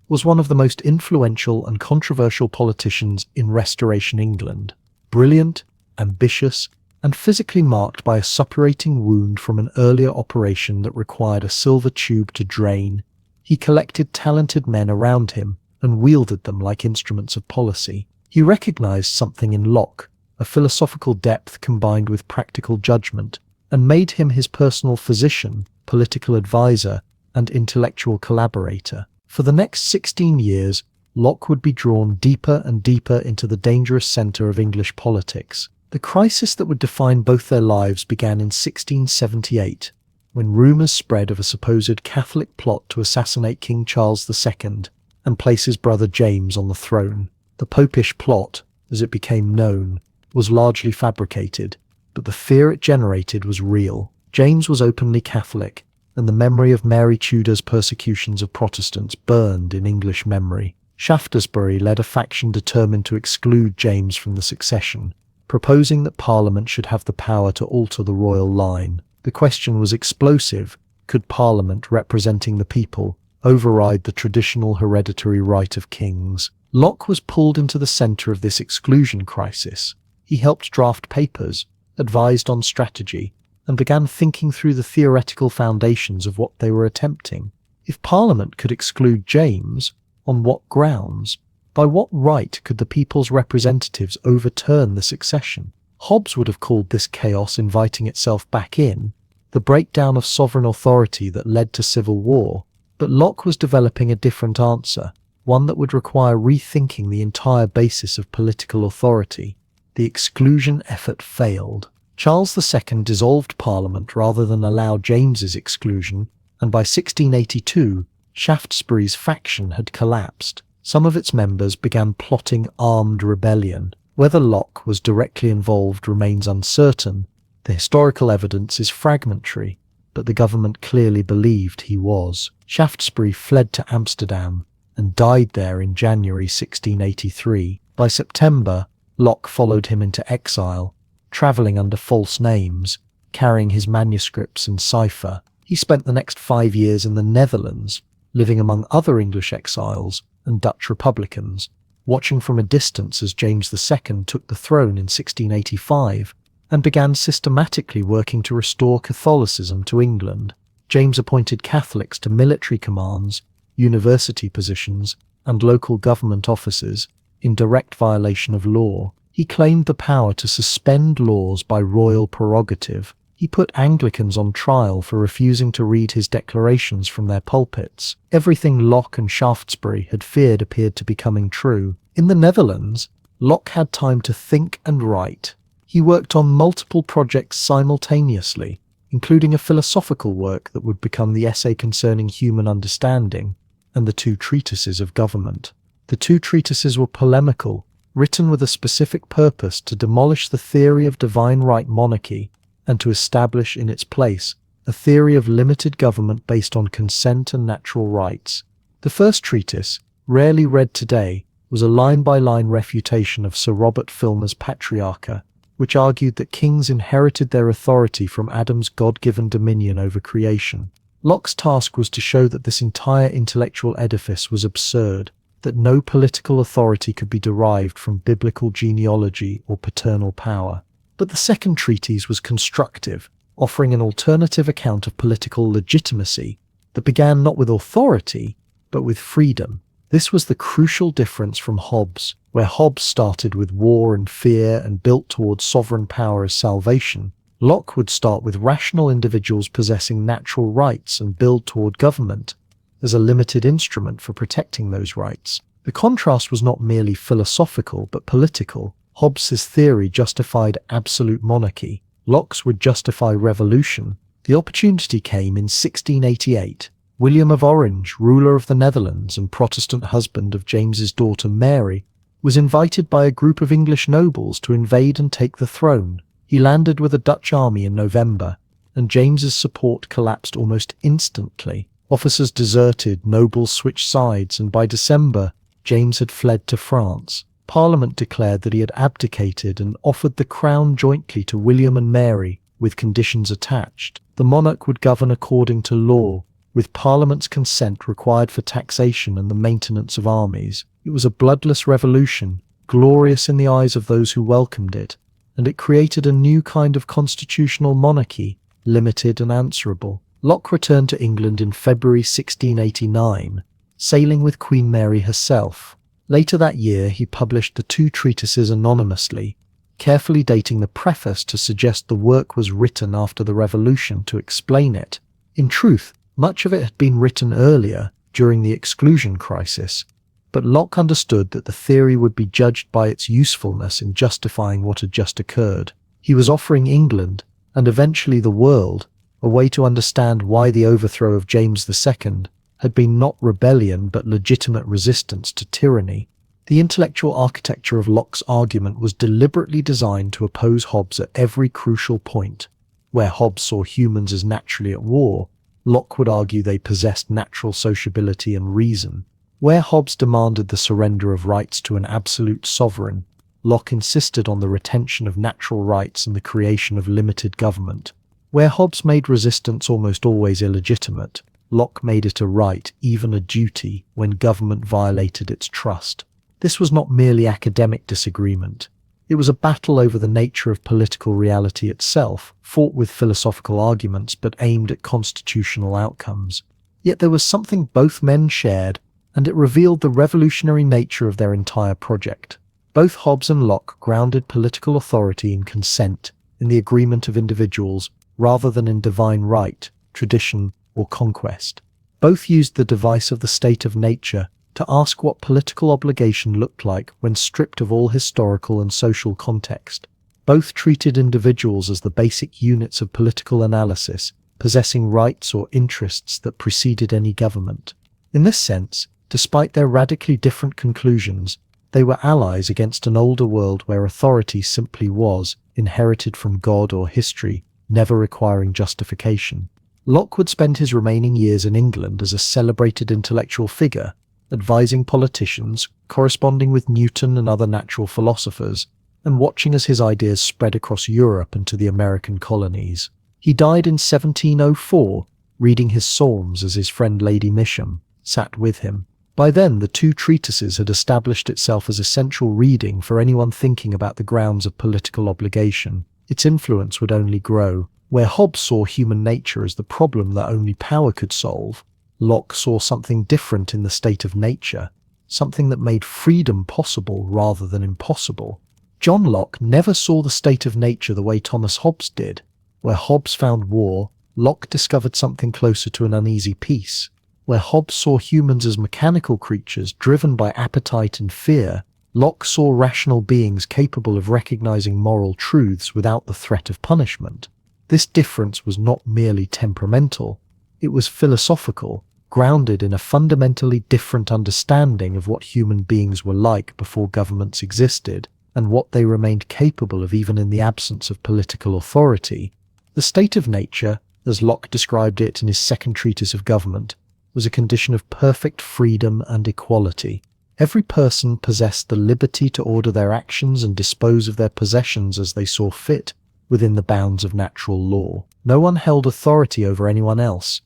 was one of the most influential and controversial politicians in Restoration England. Brilliant, ambitious, and physically marked by a suppurating wound from an earlier operation that required a silver tube to drain, he collected talented men around him and wielded them like instruments of policy. He recognized something in Locke, a philosophical depth combined with practical judgment, and made him his personal physician, political advisor, and intellectual collaborator. For the next 16 years, Locke would be drawn deeper and deeper into the dangerous center of English politics. The crisis that would define both their lives began in 1678, when rumors spread of a supposed Catholic plot to assassinate King Charles II and place his brother James on the throne. The popish plot, as it became known, was largely fabricated, but the fear it generated was real. James was openly Catholic, and the memory of Mary Tudor's persecutions of Protestants burned in English memory. Shaftesbury led a faction determined to exclude James from the succession, proposing that Parliament should have the power to alter the royal line. The question was explosive: could Parliament, representing the people, override the traditional hereditary right of kings? Locke was pulled into the centre of this exclusion crisis. He helped draft papers, advised on strategy, and began thinking through the theoretical foundations of what they were attempting. If Parliament could exclude James, on what grounds? By what right could the people's representatives overturn the succession? Hobbes would have called this chaos inviting itself back in, the breakdown of sovereign authority that led to civil war. But Locke was developing a different answer, one that would require rethinking the entire basis of political authority. The exclusion effort failed. Charles II dissolved Parliament rather than allow James's exclusion, and by 1682, Shaftesbury's faction had collapsed. Some of its members began plotting armed rebellion. Whether Locke was directly involved remains uncertain. The historical evidence is fragmentary, but the government clearly believed he was. Shaftesbury fled to Amsterdam and died there in January 1683. By September, Locke followed him into exile, travelling under false names, carrying his manuscripts in cipher. He spent the next 5 years in the Netherlands, living among other English exiles and Dutch republicans, watching from a distance as James II took the throne in 1685 and began systematically working to restore Catholicism to England. James appointed Catholics to military commands, university positions, and local government offices in direct violation of law. He claimed the power to suspend laws by royal prerogative. He put Anglicans on trial for refusing to read his declarations from their pulpits. Everything Locke and Shaftesbury had feared appeared to be coming true. In the Netherlands, Locke had time to think and write. He worked on multiple projects simultaneously, including a philosophical work that would become the Essay Concerning Human Understanding and the two treatises of government. The two treatises were polemical, written with a specific purpose to demolish the theory of divine right monarchy and to establish in its place a theory of limited government based on consent and natural rights. The first treatise, rarely read today, was a line-by-line refutation of Sir Robert Filmer's Patriarcha, which argued that kings inherited their authority from Adam's God-given dominion over creation. Locke's task was to show that this entire intellectual edifice was absurd, that no political authority could be derived from biblical genealogy or paternal power. But the second treatise was constructive, offering an alternative account of political legitimacy that began not with authority, but with freedom. This was the crucial difference from Hobbes, where Hobbes started with war and fear and built towards sovereign power as salvation. Locke would start with rational individuals possessing natural rights and build toward government as a limited instrument for protecting those rights. The contrast was not merely philosophical but political. Hobbes's theory justified absolute monarchy. Locke's would justify revolution. The opportunity came in 1688. William of Orange, ruler of the Netherlands and Protestant husband of James's daughter Mary, was invited by a group of English nobles to invade and take the throne. He landed with a Dutch army in November, and James's support collapsed almost instantly. Officers deserted, nobles switched sides, and by December, James had fled to France. Parliament declared that he had abdicated and offered the crown jointly to William and Mary, with conditions attached. The monarch would govern according to law, with Parliament's consent required for taxation and the maintenance of armies. It was a bloodless revolution, glorious in the eyes of those who welcomed it, and it created a new kind of constitutional monarchy, limited and answerable. Locke returned to England in February 1689, sailing with Queen Mary herself. Later that year, he published the two treatises anonymously, carefully dating the preface to suggest the work was written after the Revolution to explain it. In truth, much of it had been written earlier, during the exclusion crisis, but Locke understood that the theory would be judged by its usefulness in justifying what had just occurred. He was offering England, and eventually the world, a way to understand why the overthrow of James II had been not rebellion but legitimate resistance to tyranny. The intellectual architecture of Locke's argument was deliberately designed to oppose Hobbes at every crucial point. Where Hobbes saw humans as naturally at war, Locke would argue they possessed natural sociability and reason. Where Hobbes demanded the surrender of rights to an absolute sovereign, Locke insisted on the retention of natural rights and the creation of limited government. Where Hobbes made resistance almost always illegitimate, Locke made it a right, even a duty, when government violated its trust. This was not merely academic disagreement. It was a battle over the nature of political reality itself, fought with philosophical arguments but aimed at constitutional outcomes. Yet there was something both men shared, and it revealed the revolutionary nature of their entire project. Both Hobbes and Locke grounded political authority in consent, in the agreement of individuals, rather than in divine right, tradition, or conquest. Both used the device of the state of nature to ask what political obligation looked like when stripped of all historical and social context. Both treated individuals as the basic units of political analysis, possessing rights or interests that preceded any government. In this sense, despite their radically different conclusions, they were allies against an older world where authority simply was, inherited from God or history, never requiring justification. Locke would spend his remaining years in England as a celebrated intellectual figure, advising politicians, corresponding with Newton and other natural philosophers, and watching as his ideas spread across Europe and to the American colonies. He died in 1704, reading his Psalms as his friend Lady Misham sat with him. By then, the two treatises had established itself as essential reading for anyone thinking about the grounds of political obligation. Its influence would only grow. Where Hobbes saw human nature as the problem that only power could solve, Locke saw something different in the state of nature, something that made freedom possible rather than impossible. John Locke never saw the state of nature the way Thomas Hobbes did. Where Hobbes found war, Locke discovered something closer to an uneasy peace. Where Hobbes saw humans as mechanical creatures driven by appetite and fear, Locke saw rational beings capable of recognizing moral truths without the threat of punishment. This difference was not merely temperamental, it was philosophical. grounded in a fundamentally different understanding of what human beings were like before governments existed, and what they remained capable of even in the absence of political authority. The state of nature, as Locke described it in his second treatise of government, was a condition of perfect freedom and equality. Every person possessed the liberty to order their actions and dispose of their possessions as they saw fit, within the bounds of natural law. No one held authority over anyone else.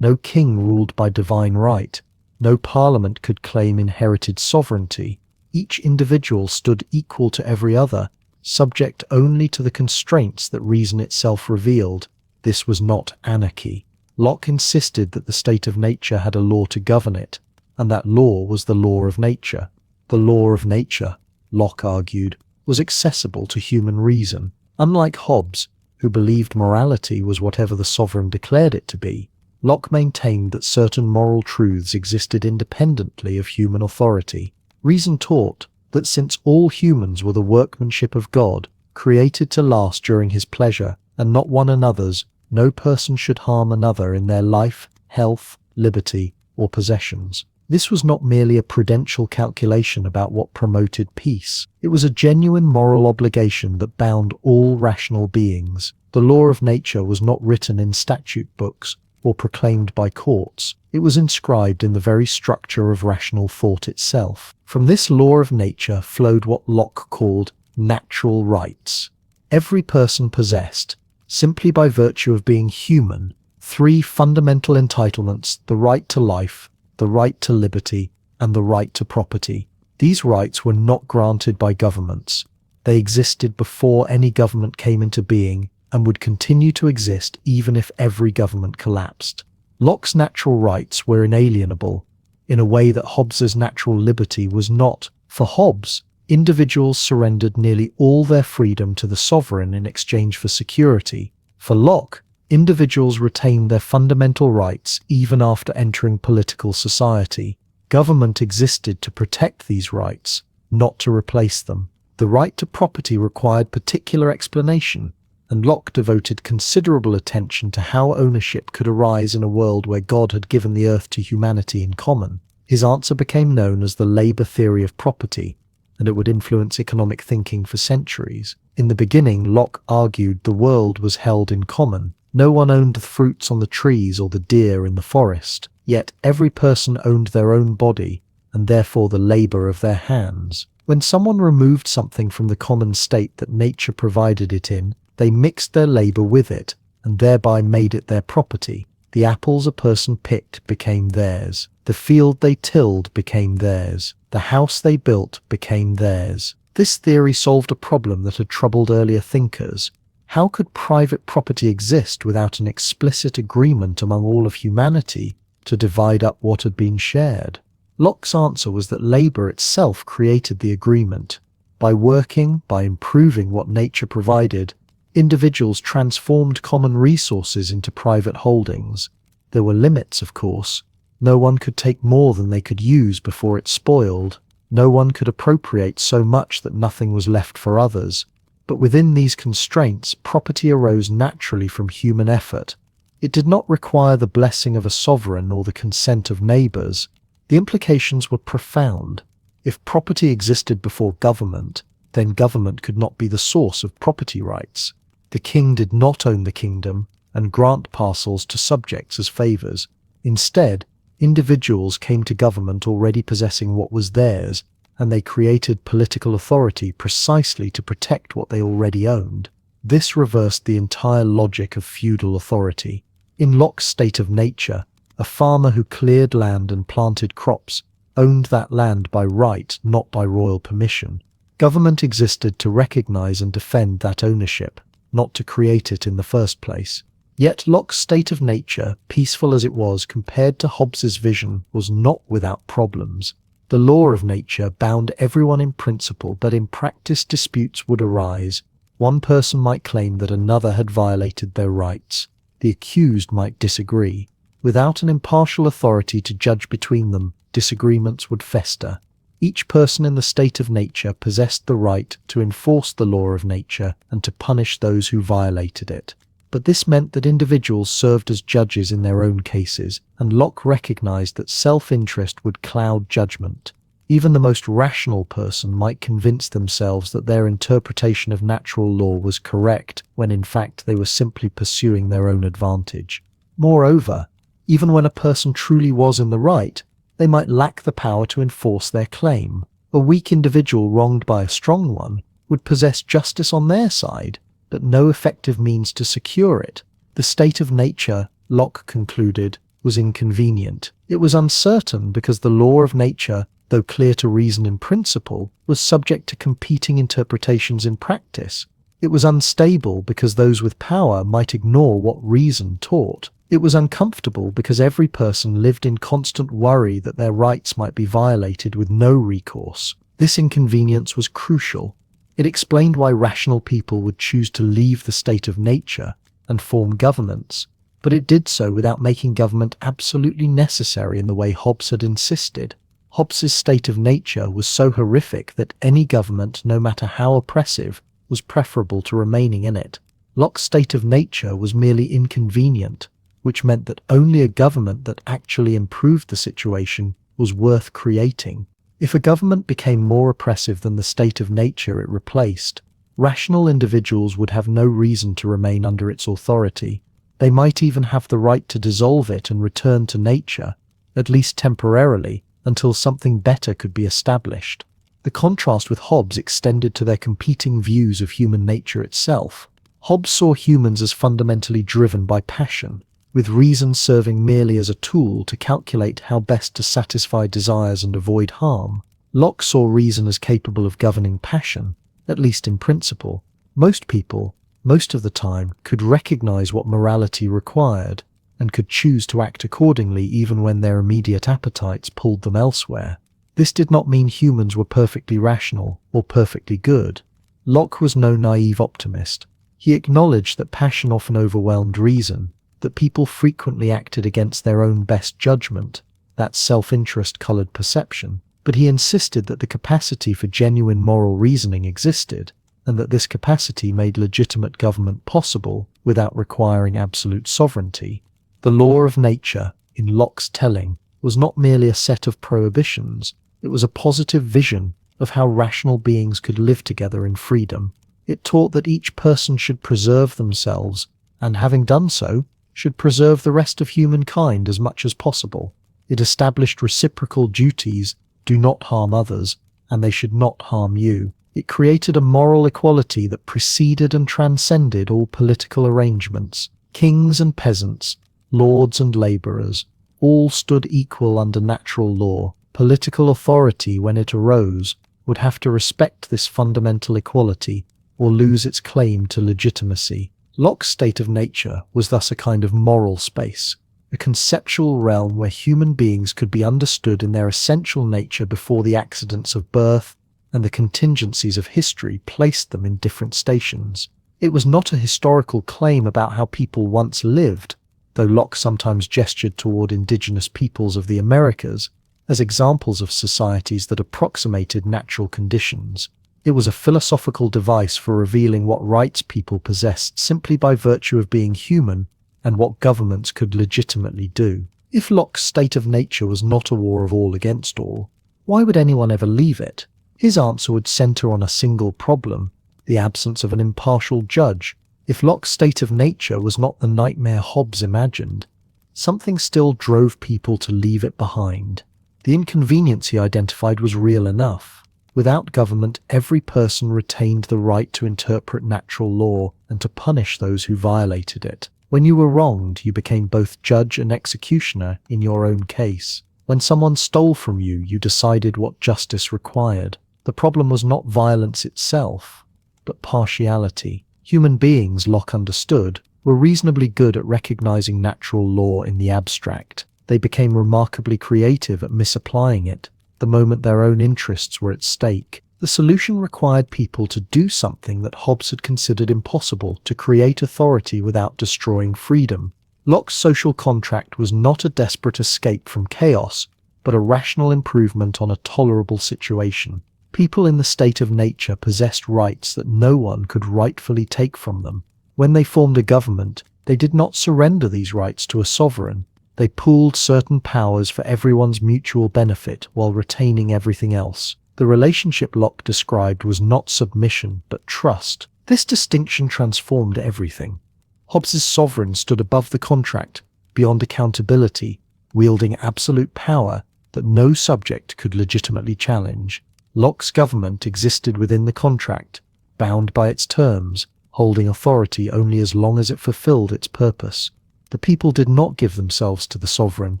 No king ruled by divine right. No parliament could claim inherited sovereignty. Each individual stood equal to every other, subject only to the constraints that reason itself revealed. This was not anarchy. Locke insisted that the state of nature had a law to govern it, and that law was the law of nature. The law of nature, Locke argued, was accessible to human reason. Unlike Hobbes, who believed morality was whatever the sovereign declared it to be, Locke maintained that certain moral truths existed independently of human authority. Reason taught that since all humans were the workmanship of God, created to last during his pleasure, and not one another's, no person should harm another in their life, health, liberty, or possessions. This was not merely a prudential calculation about what promoted peace. It was a genuine moral obligation that bound all rational beings. The law of nature was not written in statute books or proclaimed by courts. It was inscribed in the very structure of rational thought itself. From this law of nature flowed what Locke called natural rights. Every person possessed, simply by virtue of being human, three fundamental entitlements: the right to life, the right to liberty, and the right to property. These rights were not granted by governments. They existed before any government came into being, and would continue to exist even if every government collapsed. Locke's natural rights were inalienable, in a way that Hobbes's natural liberty was not. For Hobbes, individuals surrendered nearly all their freedom to the sovereign in exchange for security. For Locke, individuals retained their fundamental rights even after entering political society. Government existed to protect these rights, not to replace them. The right to property required particular explanation, and Locke devoted considerable attention to how ownership could arise in a world where God had given the earth to humanity in common. His answer became known as the labor theory of property, and it would influence economic thinking for centuries. In the beginning, Locke argued the world was held in common. No one owned the fruits on the trees or the deer in the forest, yet every person owned their own body, and therefore the labor of their hands. When someone removed something from the common state that nature provided it in, they mixed their labor with it, and thereby made it their property. The apples a person picked became theirs. The field they tilled became theirs. The house they built became theirs. This theory solved a problem that had troubled earlier thinkers. How could private property exist without an explicit agreement among all of humanity to divide up what had been shared? Locke's answer was that labor itself created the agreement. By working, by improving what nature provided, individuals transformed common resources into private holdings. There were limits, of course. No one could take more than they could use before it spoiled. No one could appropriate so much that nothing was left for others. But within these constraints, property arose naturally from human effort. It did not require the blessing of a sovereign or the consent of neighbors. The implications were profound. If property existed before government, then government could not be the source of property rights. The king did not own the kingdom and grant parcels to subjects as favors. Instead, individuals came to government already possessing what was theirs, and they created political authority precisely to protect what they already owned. This reversed the entire logic of feudal authority. In Locke's state of nature, a farmer who cleared land and planted crops owned that land by right, not by royal permission. Government existed to recognize and defend that ownership, not to create it in the first place. Yet Locke's state of nature, peaceful as it was compared to Hobbes's vision, was not without problems. The law of nature bound everyone in principle, but in practice disputes would arise. One person might claim that another had violated their rights. The accused might disagree. Without an impartial authority to judge between them, disagreements would fester. Each person in the state of nature possessed the right to enforce the law of nature and to punish those who violated it. But this meant that individuals served as judges in their own cases, and Locke recognized that self-interest would cloud judgment. Even the most rational person might convince themselves that their interpretation of natural law was correct, when in fact they were simply pursuing their own advantage. Moreover, even when a person truly was in the right, they might lack the power to enforce their claim. A weak individual wronged by a strong one would possess justice on their side, but no effective means to secure it. The state of nature, Locke concluded, was inconvenient. It was uncertain because the law of nature, though clear to reason in principle, was subject to competing interpretations in practice. It was unstable because those with power might ignore what reason taught. It was uncomfortable because every person lived in constant worry that their rights might be violated with no recourse. This inconvenience was crucial. It explained why rational people would choose to leave the state of nature and form governments, but it did so without making government absolutely necessary in the way Hobbes had insisted. Hobbes's state of nature was so horrific that any government, no matter how oppressive, was preferable to remaining in it. Locke's state of nature was merely inconvenient, which meant that only a government that actually improved the situation was worth creating. If a government became more oppressive than the state of nature it replaced, rational individuals would have no reason to remain under its authority. They might even have the right to dissolve it and return to nature, at least temporarily, until something better could be established. The contrast with Hobbes extended to their competing views of human nature itself. Hobbes saw humans as fundamentally driven by passion, with reason serving merely as a tool to calculate how best to satisfy desires and avoid harm. Locke saw reason as capable of governing passion, at least in principle. Most people, most of the time, could recognize what morality required, and could choose to act accordingly even when their immediate appetites pulled them elsewhere. This did not mean humans were perfectly rational or perfectly good. Locke was no naive optimist. He acknowledged that passion often overwhelmed reason, that people frequently acted against their own best judgment, that self-interest colored perception, but he insisted that the capacity for genuine moral reasoning existed, and that this capacity made legitimate government possible without requiring absolute sovereignty. The law of nature, in Locke's telling, was not merely a set of prohibitions, it was a positive vision of how rational beings could live together in freedom. It taught that each person should preserve themselves, and having done so, should preserve the rest of humankind as much as possible. It established reciprocal duties: do not harm others, and they should not harm you. It created a moral equality that preceded and transcended all political arrangements. Kings and peasants, lords and laborers, all stood equal under natural law. Political authority, when it arose, would have to respect this fundamental equality or lose its claim to legitimacy. Locke's state of nature was thus a kind of moral space, a conceptual realm where human beings could be understood in their essential nature before the accidents of birth and the contingencies of history placed them in different stations. It was not a historical claim about how people once lived, though Locke sometimes gestured toward indigenous peoples of the Americas as examples of societies that approximated natural conditions. It was a philosophical device for revealing what rights people possessed simply by virtue of being human and what governments could legitimately do. If Locke's state of nature was not a war of all against all, why would anyone ever leave it? His answer would center on a single problem: the absence of an impartial judge. If Locke's state of nature was not the nightmare Hobbes imagined, something still drove people to leave it behind. The inconvenience he identified was real enough. Without government, every person retained the right to interpret natural law and to punish those who violated it. When you were wronged, you became both judge and executioner in your own case. When someone stole from you, you decided what justice required. The problem was not violence itself, but partiality. Human beings, Locke understood, were reasonably good at recognizing natural law in the abstract. They became remarkably creative at misapplying it the moment their own interests were at stake. The solution required people to do something that Hobbes had considered impossible: to create authority without destroying freedom. Locke's social contract was not a desperate escape from chaos, but a rational improvement on a tolerable situation. People in the state of nature possessed rights that no one could rightfully take from them. When they formed a government, they did not surrender these rights to a sovereign. They pooled certain powers for everyone's mutual benefit while retaining everything else. The relationship Locke described was not submission, but trust. This distinction transformed everything. Hobbes's sovereign stood above the contract, beyond accountability, wielding absolute power that no subject could legitimately challenge. Locke's government existed within the contract, bound by its terms, holding authority only as long as it fulfilled its purpose. The people did not give themselves to the sovereign.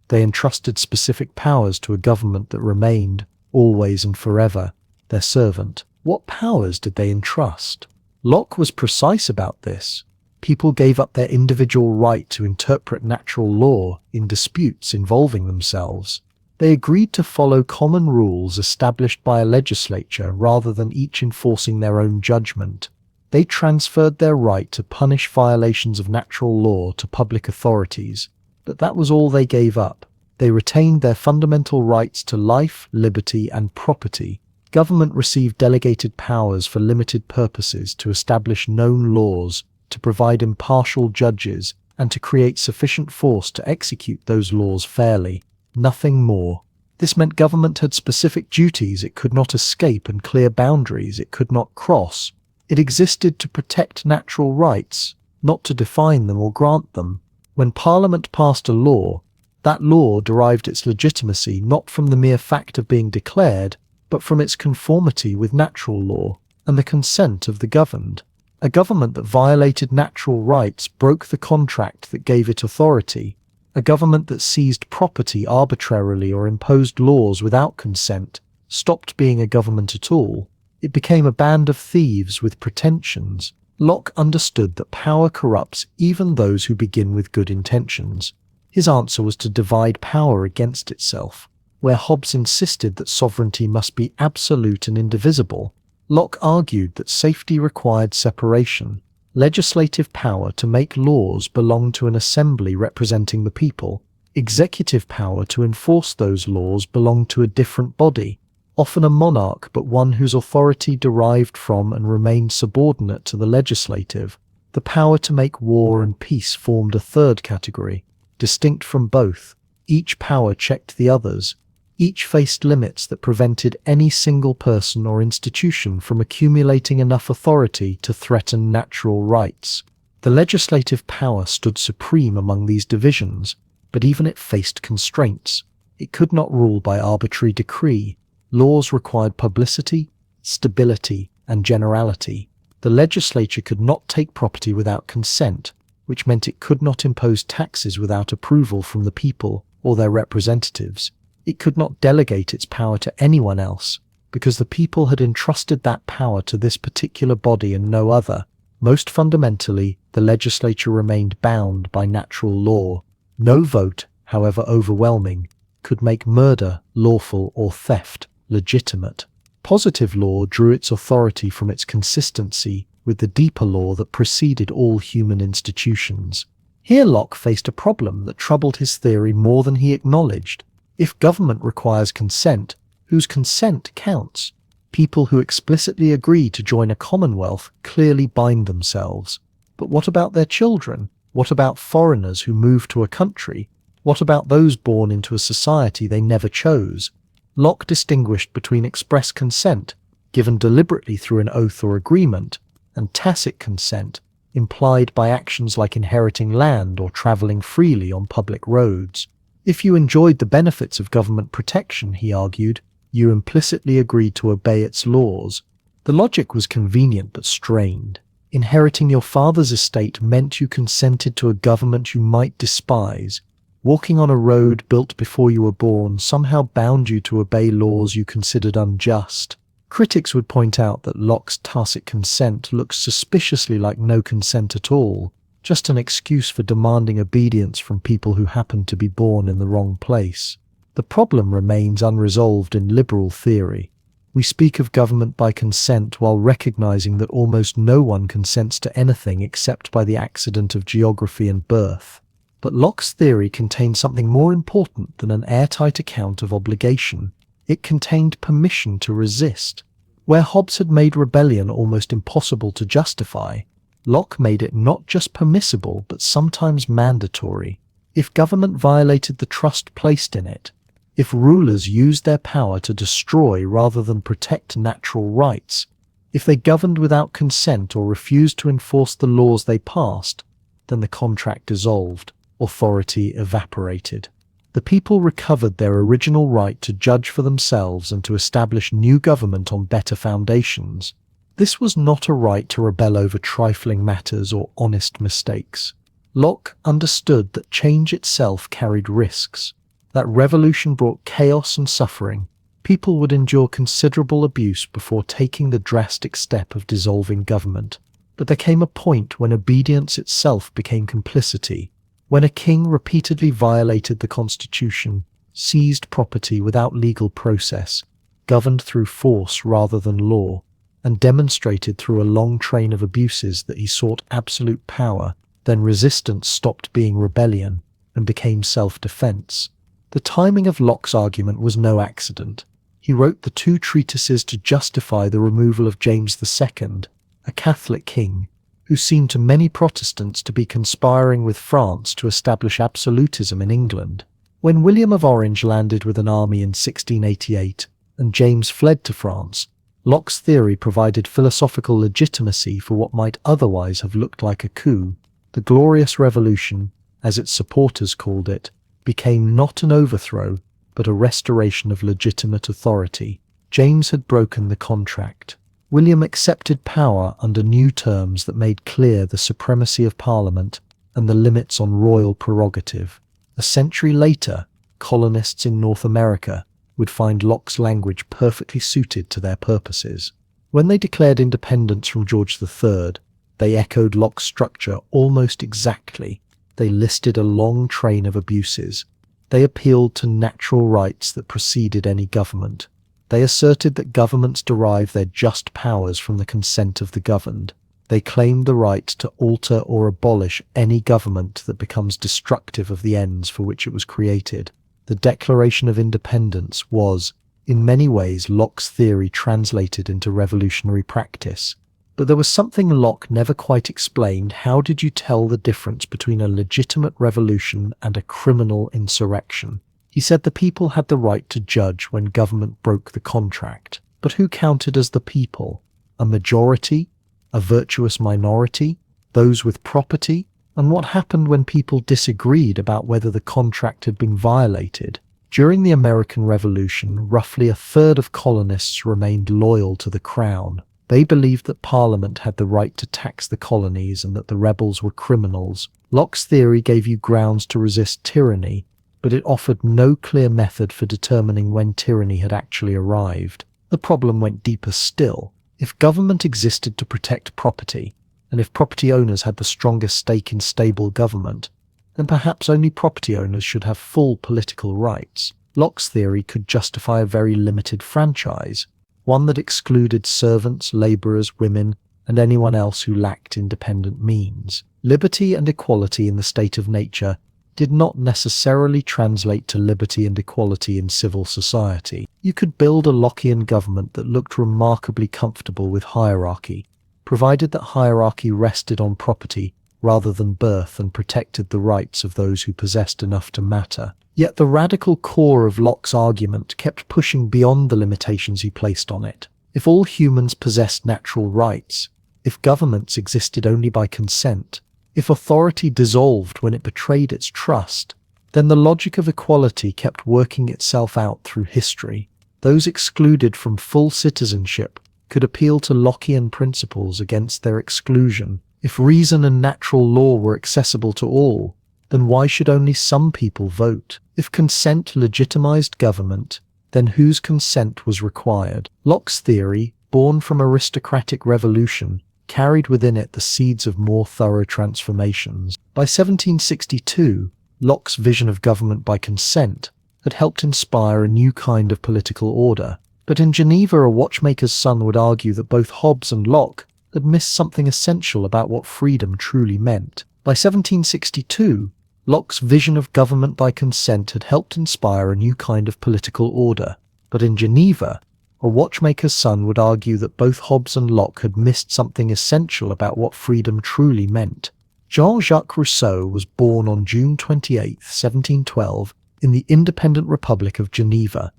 They entrusted specific powers to a government that remained, always and forever, their servant. What powers did they entrust? Locke was precise about this. People gave up their individual right to interpret natural law in disputes involving themselves. They agreed to follow common rules established by a legislature rather than each enforcing their own judgment. They transferred their right to punish violations of natural law to public authorities, but that was all they gave up. They retained their fundamental rights to life, liberty, and property. Government received delegated powers for limited purposes to establish known laws, to provide impartial judges, and to create sufficient force to execute those laws fairly. Nothing more. This meant government had specific duties it could not escape and clear boundaries it could not cross. It existed to protect natural rights, not to define them or grant them. When Parliament passed a law, that law derived its legitimacy not from the mere fact of being declared, but from its conformity with natural law and the consent of the governed. A government that violated natural rights broke the contract that gave it authority. A government that seized property arbitrarily or imposed laws without consent stopped being a government at all. It became a band of thieves with pretensions. Locke understood that power corrupts even those who begin with good intentions. His answer was to divide power against itself. Where Hobbes insisted that sovereignty must be absolute and indivisible, Locke argued that safety required separation. Legislative power to make laws belonged to an assembly representing the people. Executive power to enforce those laws belonged to a different body, often a monarch but one whose authority derived from and remained subordinate to the legislative. The power to make war and peace formed a third category, distinct from both. Each power checked the others. Each faced limits that prevented any single person or institution from accumulating enough authority to threaten natural rights. The legislative power stood supreme among these divisions, but even it faced constraints. It could not rule by arbitrary decree. Laws required publicity, stability, and generality. The legislature could not take property without consent, which meant it could not impose taxes without approval from the people or their representatives. It could not delegate its power to anyone else, because the people had entrusted that power to this particular body and no other. Most fundamentally, the legislature remained bound by natural law. No vote, however overwhelming, could make murder lawful or theft legitimate. Positive law drew its authority from its consistency with the deeper law that preceded all human institutions. Here Locke faced a problem that troubled his theory more than he acknowledged. If government requires consent, whose consent counts? People who explicitly agree to join a commonwealth clearly bind themselves. But what about their children? What about foreigners who move to a country? What about those born into a society they never chose? Locke distinguished between express consent, given deliberately through an oath or agreement, and tacit consent, implied by actions like inheriting land or traveling freely on public roads. If you enjoyed the benefits of government protection, he argued, you implicitly agreed to obey its laws. The logic was convenient but strained. Inheriting your father's estate meant you consented to a government you might despise. Walking on a road built before you were born somehow bound you to obey laws you considered unjust. Critics would point out that Locke's tacit consent looks suspiciously like no consent at all, just an excuse for demanding obedience from people who happen to be born in the wrong place. The problem remains unresolved in liberal theory. We speak of government by consent while recognizing that almost no one consents to anything except by the accident of geography and birth. But Locke's theory contained something more important than an airtight account of obligation. It contained permission to resist. Where Hobbes had made rebellion almost impossible to justify, Locke made it not just permissible but sometimes mandatory. If government violated the trust placed in it, if rulers used their power to destroy rather than protect natural rights, if they governed without consent or refused to enforce the laws they passed, then the contract dissolved, authority evaporated. The people recovered their original right to judge for themselves and to establish new government on better foundations. This was not a right to rebel over trifling matters or honest mistakes. Locke understood that change itself carried risks, that revolution brought chaos and suffering. People would endure considerable abuse before taking the drastic step of dissolving government. But there came a point when obedience itself became complicity, when a king repeatedly violated the constitution, seized property without legal process, governed through force rather than law, and demonstrated through a long train of abuses that he sought absolute power. Then resistance stopped being rebellion and became self-defense. The timing of Locke's argument was no accident. He wrote the two treatises to justify the removal of James II, a Catholic king, who seemed to many Protestants to be conspiring with France to establish absolutism in England. When William of Orange landed with an army in 1688 and James fled to France, Locke's theory provided philosophical legitimacy for what might otherwise have looked like a coup. The Glorious Revolution, as its supporters called it, became not an overthrow, but a restoration of legitimate authority. James had broken the contract. William accepted power under new terms that made clear the supremacy of Parliament and the limits on royal prerogative. A century later, colonists in North America would find Locke's language perfectly suited to their purposes. When they declared independence from George III, they echoed Locke's structure almost exactly. They listed a long train of abuses. They appealed to natural rights that preceded any government. They asserted that governments derive their just powers from the consent of the governed. They claimed the right to alter or abolish any government that becomes destructive of the ends for which it was created. The Declaration of Independence was, in many ways, Locke's theory translated into revolutionary practice. But there was something Locke never quite explained. How did you tell the difference between a legitimate revolution and a criminal insurrection? He said the people had the right to judge when government broke the contract. But who counted as the people? A majority? A virtuous minority? Those with property? And what happened when people disagreed about whether the contract had been violated? During the American Revolution, roughly a third of colonists remained loyal to the crown. They believed that Parliament had the right to tax the colonies and that the rebels were criminals. Locke's theory gave you grounds to resist tyranny, but it offered no clear method for determining when tyranny had actually arrived. The problem went deeper still. If government existed to protect property, and if property owners had the strongest stake in stable government, then perhaps only property owners should have full political rights. Locke's theory could justify a very limited franchise, one that excluded servants, labourers, women, and anyone else who lacked independent means. Liberty and equality in the state of nature did not necessarily translate to liberty and equality in civil society. You could build a Lockean government that looked remarkably comfortable with hierarchy, provided that hierarchy rested on property rather than birth and protected the rights of those who possessed enough to matter. Yet the radical core of Locke's argument kept pushing beyond the limitations he placed on it. If all humans possessed natural rights, if governments existed only by consent, if authority dissolved when it betrayed its trust, then the logic of equality kept working itself out through history. Those excluded from full citizenship could appeal to Lockean principles against their exclusion. If reason and natural law were accessible to all, then why should only some people vote? If consent legitimized government, then whose consent was required? Locke's theory, born from aristocratic revolution, carried within it the seeds of more thorough transformations. By 1762, Locke's vision of government by consent had helped inspire a new kind of political order. But in Geneva, a watchmaker's son would argue that both Hobbes and Locke had missed something essential about what freedom truly meant. By 1762, Locke's vision of government by consent had helped inspire a new kind of political order. But in Geneva, A watchmaker's son would argue that both Hobbes and Locke had missed something essential about what freedom truly meant. Jean-Jacques Rousseau was born on June 28, 1712, in the independent Republic of Geneva,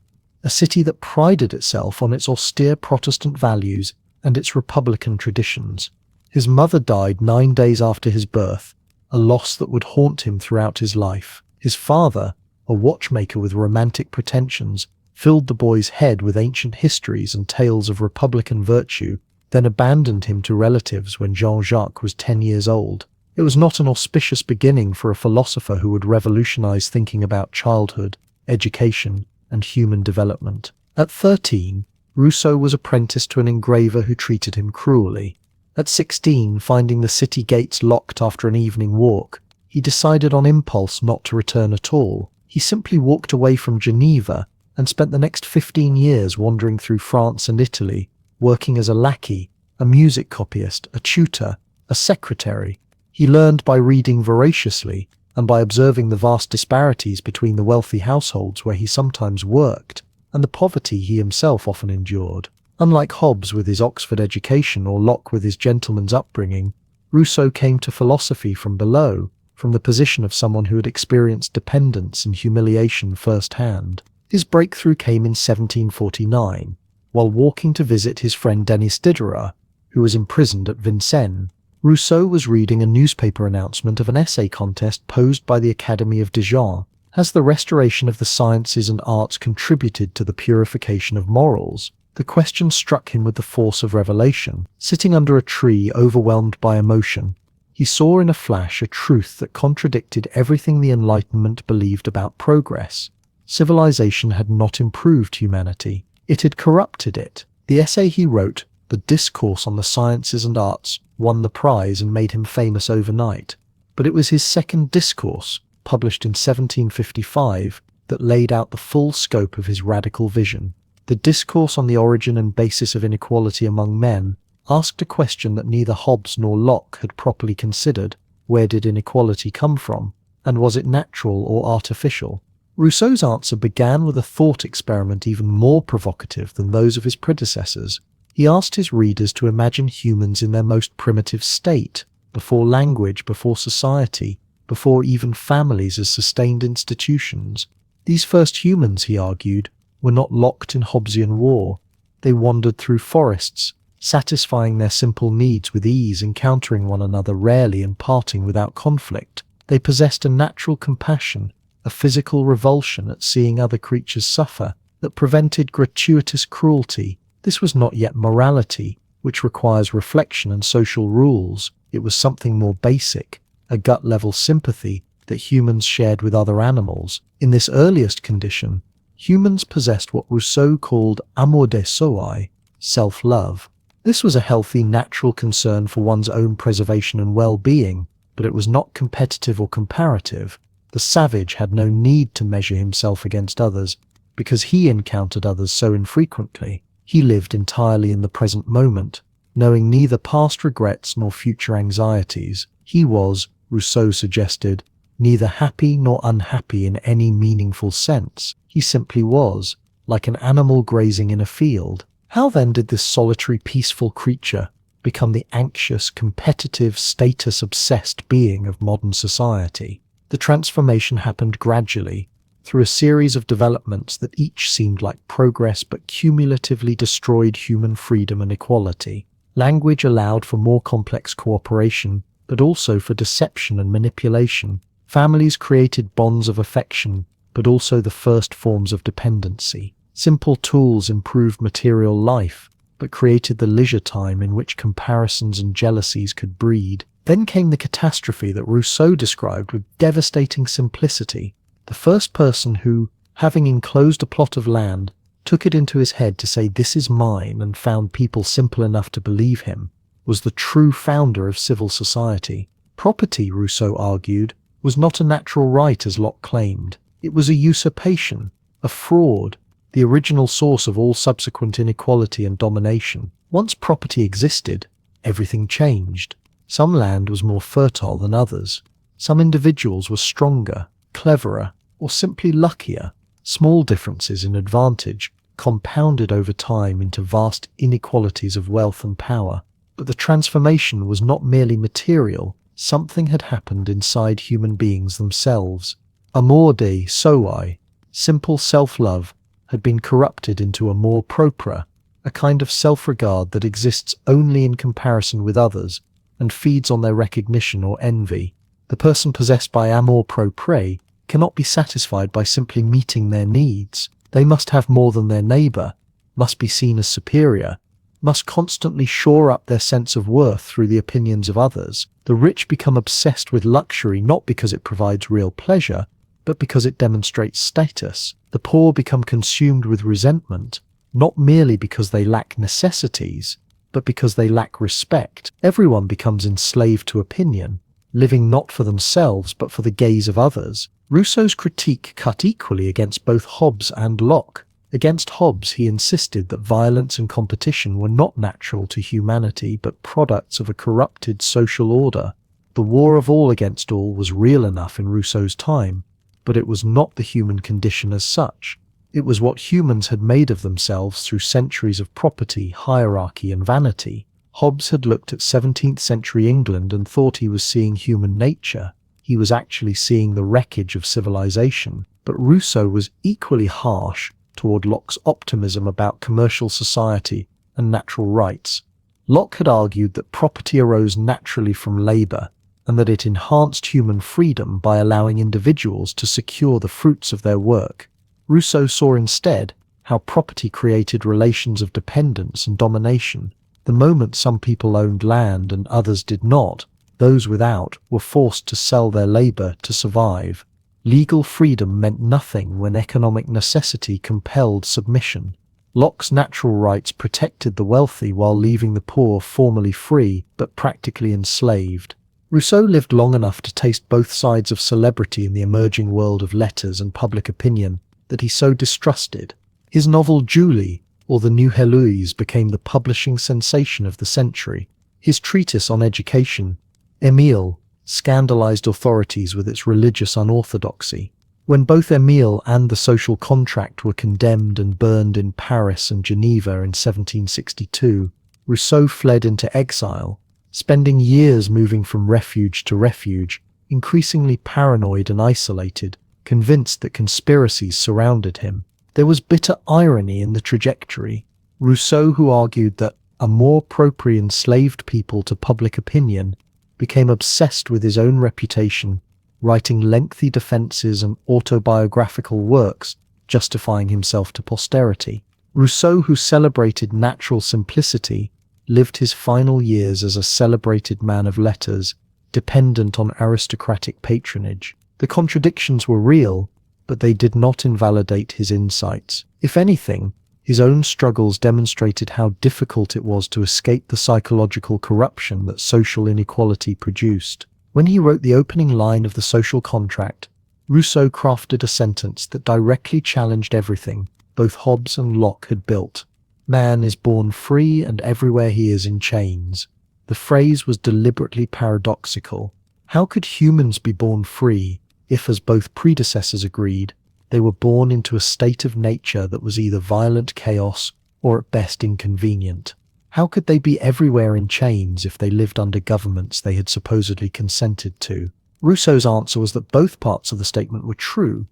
a city that prided itself on its austere Protestant values and its republican traditions. His mother died 9 days after his birth, a loss that would haunt him throughout his life. His father, a watchmaker with romantic pretensions, filled the boy's head with ancient histories and tales of republican virtue, then abandoned him to relatives when Jean-Jacques was 10 years old. It was not an auspicious beginning for a philosopher who would revolutionize thinking about childhood, education, and human development. At 13, Rousseau was apprenticed to an engraver who treated him cruelly. At 16, finding the city gates locked after an evening walk, he decided on impulse not to return at all. He simply walked away from Geneva and spent the next 15 years wandering through France and Italy, working as a lackey, a music copyist, a tutor, a secretary. He learned by reading voraciously and by observing the vast disparities between the wealthy households where he sometimes worked and the poverty he himself often endured. Unlike Hobbes with his Oxford education or Locke with his gentleman's upbringing, Rousseau came to philosophy from below, from the position of someone who had experienced dependence and humiliation firsthand. His breakthrough came in 1749, while walking to visit his friend Denis Diderot, who was imprisoned at Vincennes. Rousseau was reading a newspaper announcement of an essay contest posed by the Academy of Dijon. Has the restoration of the sciences and arts contributed to the purification of morals? The question struck him with the force of revelation. Sitting under a tree, overwhelmed by emotion, he saw in a flash a truth that contradicted everything the Enlightenment believed about progress. Civilization had not improved humanity. It had corrupted it. The essay he wrote, The Discourse on the Sciences and Arts, won the prize and made him famous overnight. But it was his second discourse, published in 1755, that laid out the full scope of his radical vision. The Discourse on the Origin and Basis of Inequality Among Men asked a question that neither Hobbes nor Locke had properly considered. Where did inequality come from? And was it natural or artificial? Rousseau's answer began with a thought experiment even more provocative than those of his predecessors. He asked his readers to imagine humans in their most primitive state, before language, before society, before even families as sustained institutions. These first humans, he argued, were not locked in Hobbesian war. They wandered through forests, satisfying their simple needs with ease, encountering one another rarely and parting without conflict. They possessed a natural compassion, a physical revulsion at seeing other creatures suffer, that prevented gratuitous cruelty. This was not yet morality, which requires reflection and social rules. It was something more basic, a gut-level sympathy that humans shared with other animals. In this earliest condition, humans possessed what Rousseau called amour de soi, self-love. This was a healthy, natural concern for one's own preservation and well-being, but it was not competitive or comparative. The savage had no need to measure himself against others, because he encountered others so infrequently. He lived entirely in the present moment, knowing neither past regrets nor future anxieties. He was, Rousseau suggested, neither happy nor unhappy in any meaningful sense. He simply was, like an animal grazing in a field. How then did this solitary, peaceful creature become the anxious, competitive, status-obsessed being of modern society? The transformation happened gradually, through a series of developments that each seemed like progress but cumulatively destroyed human freedom and equality. Language allowed for more complex cooperation, but also for deception and manipulation. Families created bonds of affection, but also the first forms of dependency. Simple tools improved material life, but created the leisure time in which comparisons and jealousies could breed. Then came the catastrophe that Rousseau described with devastating simplicity. The first person who, having enclosed a plot of land, took it into his head to say, "This is mine," and found people simple enough to believe him, was the true founder of civil society. Property, Rousseau argued, was not a natural right as Locke claimed. It was a usurpation, a fraud, the original source of all subsequent inequality and domination. Once property existed, everything changed. Some land was more fertile than others. Some individuals were stronger, cleverer, or simply luckier. Small differences in advantage compounded over time into vast inequalities of wealth and power. But the transformation was not merely material. Something had happened inside human beings themselves. Amor Dei soi, simple self-love, had been corrupted into amor propre, a kind of self-regard that exists only in comparison with others and feeds on their recognition or envy. The person possessed by amor propre cannot be satisfied by simply meeting their needs. They must have more than their neighbor, must be seen as superior, must constantly shore up their sense of worth through the opinions of others. The rich become obsessed with luxury not because it provides real pleasure, but because it demonstrates status. The poor become consumed with resentment, not merely because they lack necessities, but because they lack respect. Everyone becomes enslaved to opinion, living not for themselves but for the gaze of others. Rousseau's critique cut equally against both Hobbes and Locke. Against Hobbes, he insisted that violence and competition were not natural to humanity but products of a corrupted social order. The war of all against all was real enough in Rousseau's time, but it was not the human condition as such. It was what humans had made of themselves through centuries of property, hierarchy, and vanity. Hobbes had looked at 17th century England and thought he was seeing human nature. He was actually seeing the wreckage of civilization. But Rousseau was equally harsh toward Locke's optimism about commercial society and natural rights. Locke had argued that property arose naturally from labor, and that it enhanced human freedom by allowing individuals to secure the fruits of their work. Rousseau saw instead how property created relations of dependence and domination. The moment some people owned land and others did not, those without were forced to sell their labor to survive. Legal freedom meant nothing when economic necessity compelled submission. Locke's natural rights protected the wealthy while leaving the poor formally free but practically enslaved. Rousseau lived long enough to taste both sides of celebrity in the emerging world of letters and public opinion that he so distrusted. His novel Julie, or The New Heloise, became the publishing sensation of the century. His treatise on education, Émile, scandalized authorities with its religious unorthodoxy. When both Émile and The Social Contract were condemned and burned in Paris and Geneva in 1762, Rousseau fled into exile, spending years moving from refuge to refuge, increasingly paranoid and isolated, convinced that conspiracies surrounded him. There was bitter irony in the trajectory. Rousseau, who argued that a more propre enslaved people to public opinion, became obsessed with his own reputation, writing lengthy defenses and autobiographical works justifying himself to posterity. Rousseau, who celebrated natural simplicity, lived his final years as a celebrated man of letters, dependent on aristocratic patronage. The contradictions were real, but they did not invalidate his insights. If anything, his own struggles demonstrated how difficult it was to escape the psychological corruption that social inequality produced. When he wrote the opening line of The Social Contract, Rousseau crafted a sentence that directly challenged everything both Hobbes and Locke had built. Man is born free and everywhere he is in chains. The phrase was deliberately paradoxical. How could humans be born free if, as both predecessors agreed, they were born into a state of nature that was either violent chaos or at best inconvenient? How could they be everywhere in chains if they lived under governments they had supposedly consented to? Rousseau's answer was that both parts of the statement were true,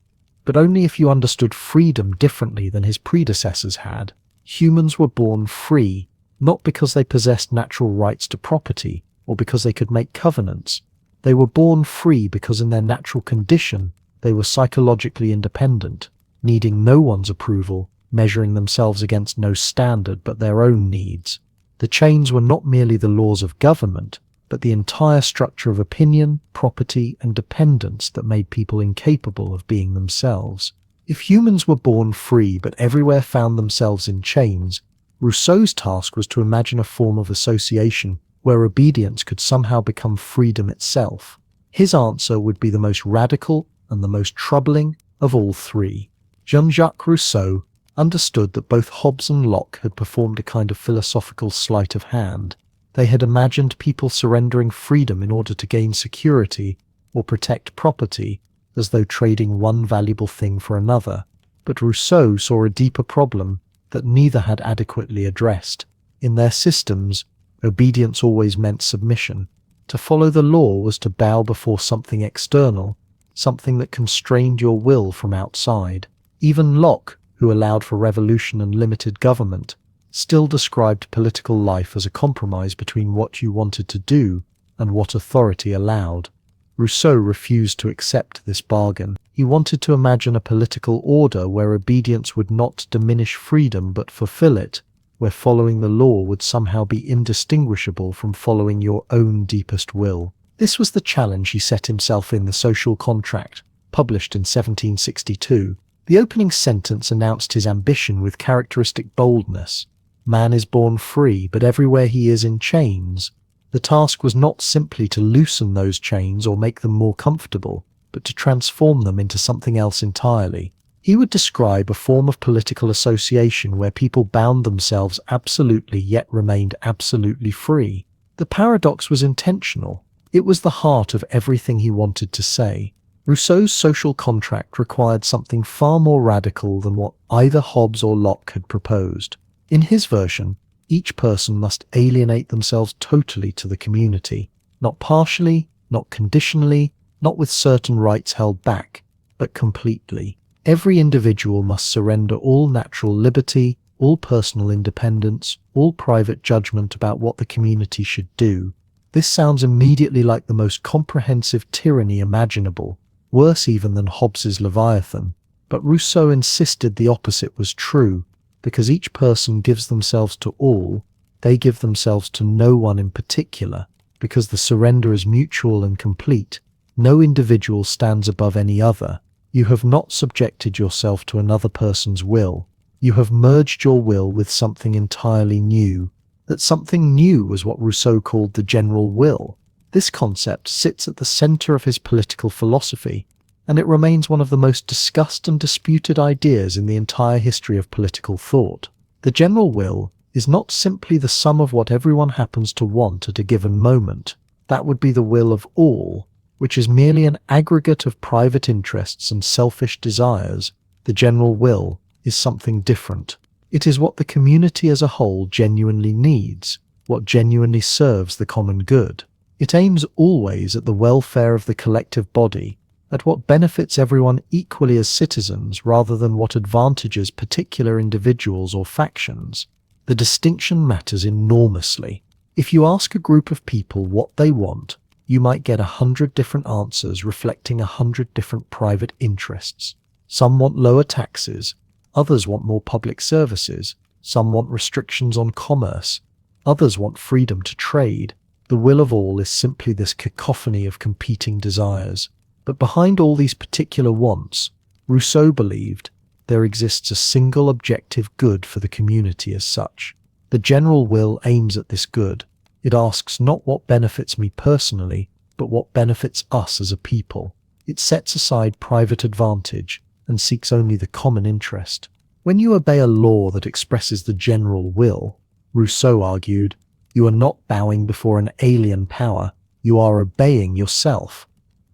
but only if you understood freedom differently than his predecessors had. Humans were born free, not because they possessed natural rights to property or because they could make covenants. They were born free because in their natural condition they were psychologically independent, needing no one's approval, measuring themselves against no standard but their own needs. The chains were not merely the laws of government, but the entire structure of opinion, property, and dependence that made people incapable of being themselves. If humans were born free but everywhere found themselves in chains, Rousseau's task was to imagine a form of association where obedience could somehow become freedom itself. His answer would be the most radical and the most troubling of all three. Jean-Jacques Rousseau understood that both Hobbes and Locke had performed a kind of philosophical sleight of hand. They had imagined people surrendering freedom in order to gain security or protect property, as though trading one valuable thing for another. But Rousseau saw a deeper problem. that neither had adequately addressed. In their systems, obedience always meant submission. To follow the law was to bow before something external, something that constrained your will from outside. Even Locke, who allowed for revolution and limited government, still described political life as a compromise between what you wanted to do and what authority allowed. Rousseau refused to accept this bargain. He wanted to imagine a political order where obedience would not diminish freedom but fulfill it, where following the law would somehow be indistinguishable from following your own deepest will. This was the challenge he set himself in The Social Contract, published in 1762. The opening sentence announced his ambition with characteristic boldness. Man is born free, but everywhere he is in chains. The task was not simply to loosen those chains or make them more comfortable, but to transform them into something else entirely. He would describe a form of political association where people bound themselves absolutely yet remained absolutely free. The paradox was intentional. It was the heart of everything he wanted to say. Rousseau's social contract required something far more radical than what either Hobbes or Locke had proposed. In his version, each person must alienate themselves totally to the community, not partially, not conditionally, not with certain rights held back, but completely. Every individual must surrender all natural liberty, all personal independence, all private judgment about what the community should do. This sounds immediately like the most comprehensive tyranny imaginable, worse even than Hobbes's Leviathan. But Rousseau insisted the opposite was true. Because each person gives themselves to all, they give themselves to no one in particular. Because the surrender is mutual and complete, no individual stands above any other. You have not subjected yourself to another person's will. You have merged your will with something entirely new. That something new was what Rousseau called the general will. This concept sits at the center of his political philosophy, and it remains one of the most discussed and disputed ideas in the entire history of political thought. The general will is not simply the sum of what everyone happens to want at a given moment. That would be the will of all, which is merely an aggregate of private interests and selfish desires. The general will is something different. It is what the community as a whole genuinely needs, what genuinely serves the common good. It aims always at the welfare of the collective body, at what benefits everyone equally as citizens rather than what advantages particular individuals or factions. The distinction matters enormously. If you ask a group of people what they want, you might get 100 different answers reflecting 100 different private interests. Some want lower taxes, others want more public services, some want restrictions on commerce, others want freedom to trade. The will of all is simply this cacophony of competing desires. But behind all these particular wants, Rousseau believed there exists a single objective good for the community as such. The general will aims at this good. It asks not what benefits me personally, but what benefits us as a people. It sets aside private advantage and seeks only the common interest. When you obey a law that expresses the general will, Rousseau argued, you are not bowing before an alien power, you are obeying yourself.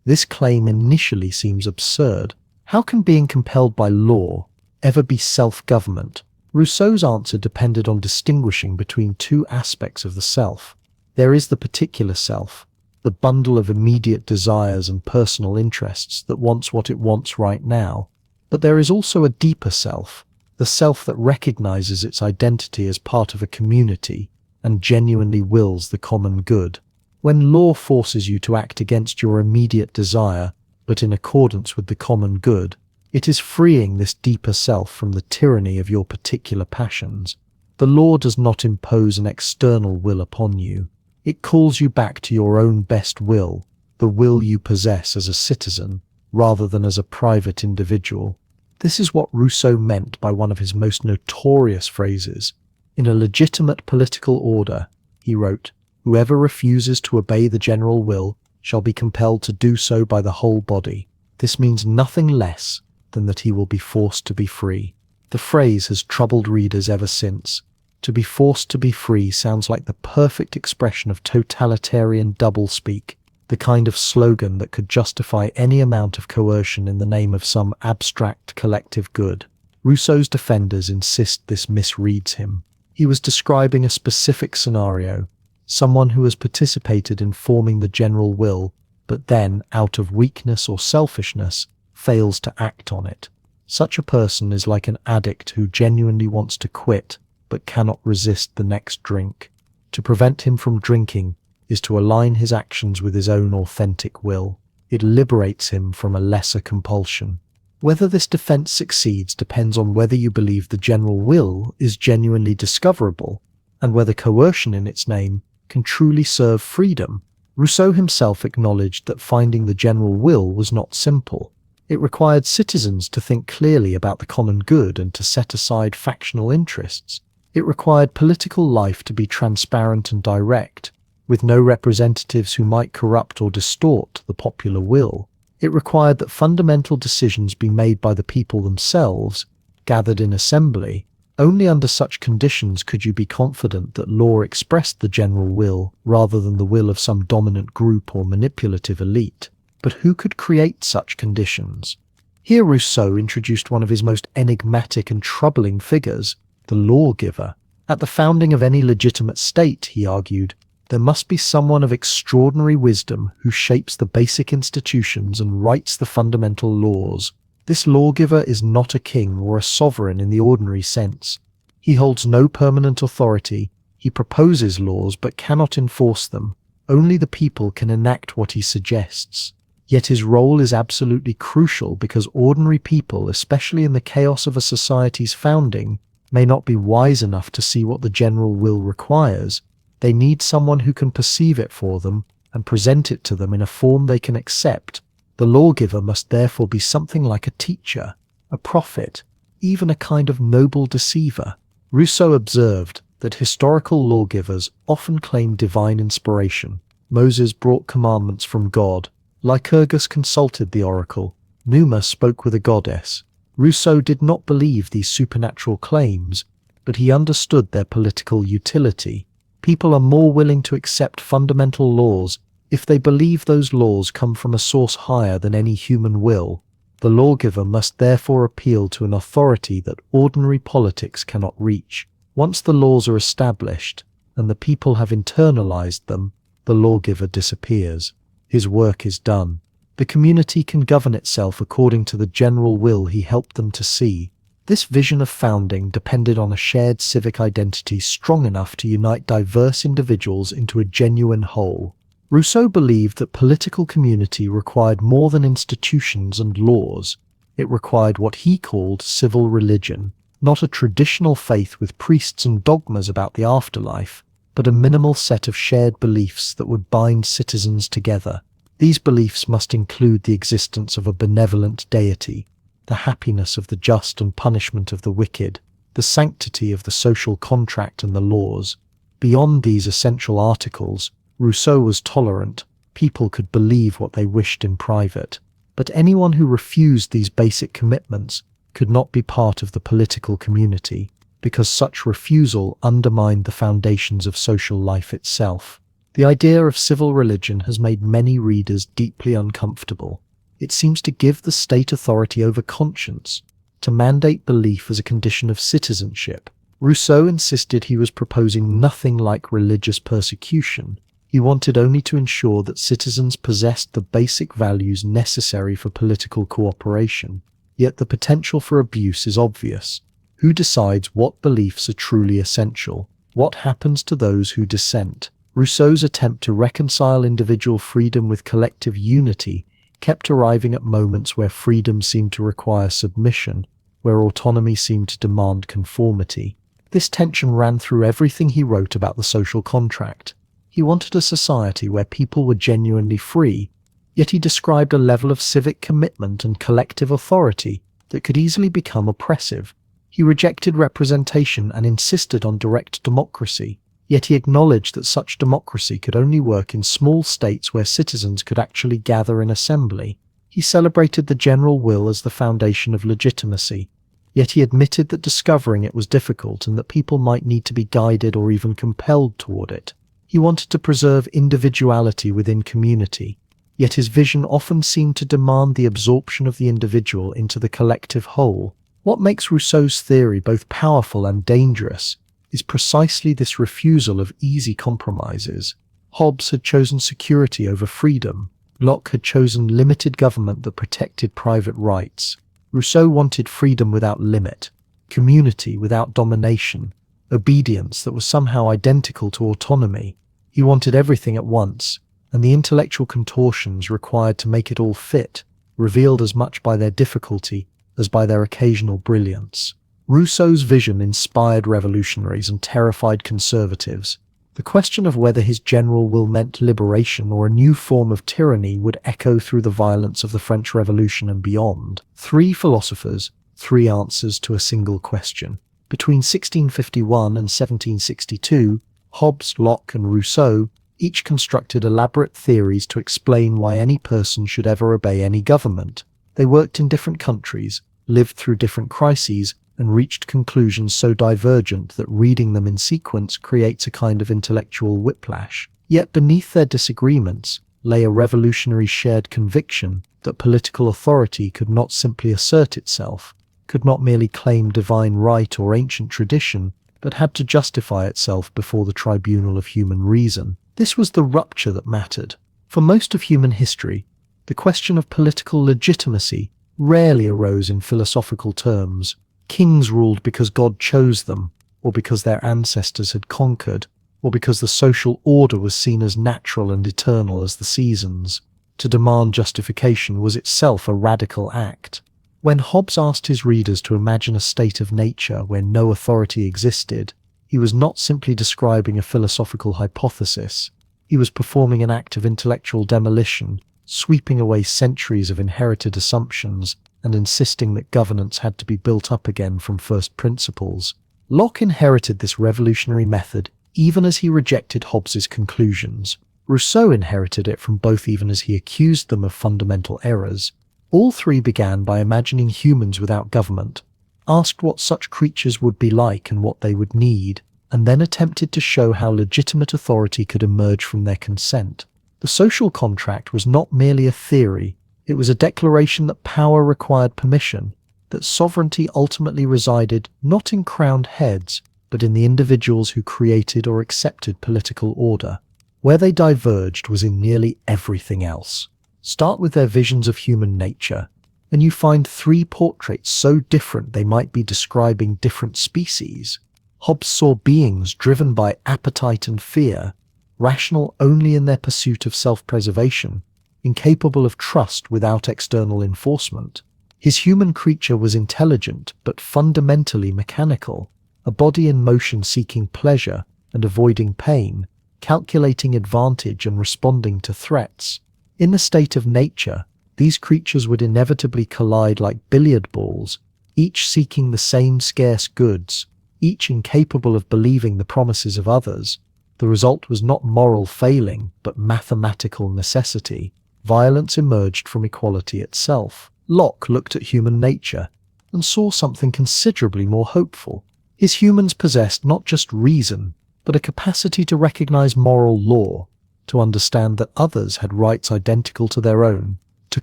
This claim initially seems absurd. How can being compelled by law ever be self-government? Rousseau's answer depended on distinguishing between two aspects of the self. There is the particular self, the bundle of immediate desires and personal interests that wants what it wants right now. But there is also a deeper self, the self that recognizes its identity as part of a community and genuinely wills the common good. When law forces you to act against your immediate desire, but in accordance with the common good, it is freeing this deeper self from the tyranny of your particular passions. The law does not impose an external will upon you. It calls you back to your own best will, the will you possess as a citizen, rather than as a private individual. This is what Rousseau meant by one of his most notorious phrases. In a legitimate political order, he wrote, "Whoever refuses to obey the general will shall be compelled to do so by the whole body." This means nothing less than that he will be forced to be free. The phrase has troubled readers ever since. To be forced to be free sounds like the perfect expression of totalitarian doublespeak, the kind of slogan that could justify any amount of coercion in the name of some abstract collective good. Rousseau's defenders insist this misreads him. He was describing a specific scenario, someone who has participated in forming the general will, but then, out of weakness or selfishness, fails to act on it. Such a person is like an addict who genuinely wants to quit, but cannot resist the next drink. To prevent him from drinking is to align his actions with his own authentic will. It liberates him from a lesser compulsion. Whether this defense succeeds depends on whether you believe the general will is genuinely discoverable, and whether coercion in its name can truly serve freedom. Rousseau himself acknowledged that finding the general will was not simple. It required citizens to think clearly about the common good and to set aside factional interests. It required political life to be transparent and direct, with no representatives who might corrupt or distort the popular will. It required that fundamental decisions be made by the people themselves, gathered in assembly. Only under such conditions could you be confident that law expressed the general will rather than the will of some dominant group or manipulative elite. But who could create such conditions? Here Rousseau introduced one of his most enigmatic and troubling figures, the lawgiver. At the founding of any legitimate state, he argued, there must be someone of extraordinary wisdom who shapes the basic institutions and writes the fundamental laws. This lawgiver is not a king or a sovereign in the ordinary sense. He holds no permanent authority. He proposes laws but cannot enforce them. Only the people can enact what he suggests. Yet his role is absolutely crucial because ordinary people, especially in the chaos of a society's founding, may not be wise enough to see what the general will requires. They need someone who can perceive it for them and present it to them in a form they can accept. The lawgiver must therefore be something like a teacher, a prophet, even a kind of noble deceiver. Rousseau observed that historical lawgivers often claim divine inspiration. Moses brought commandments from God. Lycurgus consulted the oracle. Numa spoke with a goddess. Rousseau did not believe these supernatural claims, but he understood their political utility. People are more willing to accept fundamental laws if they believe those laws come from a source higher than any human will. The lawgiver must therefore appeal to an authority that ordinary politics cannot reach. Once the laws are established, and the people have internalized them, the lawgiver disappears. His work is done. The community can govern itself according to the general will he helped them to see. This vision of founding depended on a shared civic identity strong enough to unite diverse individuals into a genuine whole. Rousseau believed that political community required more than institutions and laws. It required what he called civil religion, not a traditional faith with priests and dogmas about the afterlife, but a minimal set of shared beliefs that would bind citizens together. These beliefs must include the existence of a benevolent deity, the happiness of the just and punishment of the wicked, the sanctity of the social contract and the laws. Beyond these essential articles, Rousseau was tolerant. People could believe what they wished in private. But anyone who refused these basic commitments could not be part of the political community, because such refusal undermined the foundations of social life itself. The idea of civil religion has made many readers deeply uncomfortable. It seems to give the state authority over conscience, to mandate belief as a condition of citizenship. Rousseau insisted he was proposing nothing like religious persecution. He wanted only to ensure that citizens possessed the basic values necessary for political cooperation. Yet the potential for abuse is obvious. Who decides what beliefs are truly essential? What happens to those who dissent? Rousseau's attempt to reconcile individual freedom with collective unity kept arriving at moments where freedom seemed to require submission, where autonomy seemed to demand conformity. This tension ran through everything he wrote about the social contract. He wanted a society where people were genuinely free, yet he described a level of civic commitment and collective authority that could easily become oppressive. He rejected representation and insisted on direct democracy, yet he acknowledged that such democracy could only work in small states where citizens could actually gather in assembly. He celebrated the general will as the foundation of legitimacy, yet he admitted that discovering it was difficult and that people might need to be guided or even compelled toward it. He wanted to preserve individuality within community, yet his vision often seemed to demand the absorption of the individual into the collective whole. What makes Rousseau's theory both powerful and dangerous is precisely this refusal of easy compromises. Hobbes had chosen security over freedom. Locke had chosen limited government that protected private rights. Rousseau wanted freedom without limit, community without domination, obedience that was somehow identical to autonomy. He wanted everything at once, and the intellectual contortions required to make it all fit, revealed as much by their difficulty as by their occasional brilliance. Rousseau's vision inspired revolutionaries and terrified conservatives. The question of whether his general will meant liberation or a new form of tyranny would echo through the violence of the French Revolution and beyond. 3 philosophers, 3 answers to a single question. Between 1651 and 1762, Hobbes, Locke, and Rousseau each constructed elaborate theories to explain why any person should ever obey any government. They worked in different countries, lived through different crises, and reached conclusions so divergent that reading them in sequence creates a kind of intellectual whiplash. Yet beneath their disagreements lay a revolutionary shared conviction that political authority could not simply assert itself, could not merely claim divine right or ancient tradition, but had to justify itself before the tribunal of human reason. This was the rupture that mattered. For most of human history, the question of political legitimacy rarely arose in philosophical terms. Kings ruled because God chose them, or because their ancestors had conquered, or because the social order was seen as natural and eternal as the seasons. To demand justification was itself a radical act. When Hobbes asked his readers to imagine a state of nature where no authority existed, he was not simply describing a philosophical hypothesis. He was performing an act of intellectual demolition, sweeping away centuries of inherited assumptions and insisting that governance had to be built up again from first principles. Locke inherited this revolutionary method even as he rejected Hobbes's conclusions. Rousseau inherited it from both even as he accused them of fundamental errors. All 3 began by imagining humans without government, asked what such creatures would be like and what they would need, and then attempted to show how legitimate authority could emerge from their consent. The social contract was not merely a theory, it was a declaration that power required permission, that sovereignty ultimately resided not in crowned heads, but in the individuals who created or accepted political order. Where they diverged was in nearly everything else. Start with their visions of human nature, and you find 3 portraits so different they might be describing different species. Hobbes saw beings driven by appetite and fear, rational only in their pursuit of self-preservation, incapable of trust without external enforcement. His human creature was intelligent but fundamentally mechanical, a body in motion seeking pleasure and avoiding pain, calculating advantage and responding to threats. In the state of nature, these creatures would inevitably collide like billiard balls, each seeking the same scarce goods, each incapable of believing the promises of others. The result was not moral failing, but mathematical necessity. Violence emerged from equality itself. Locke looked at human nature and saw something considerably more hopeful. His humans possessed not just reason, but a capacity to recognize moral law, to understand that others had rights identical to their own, to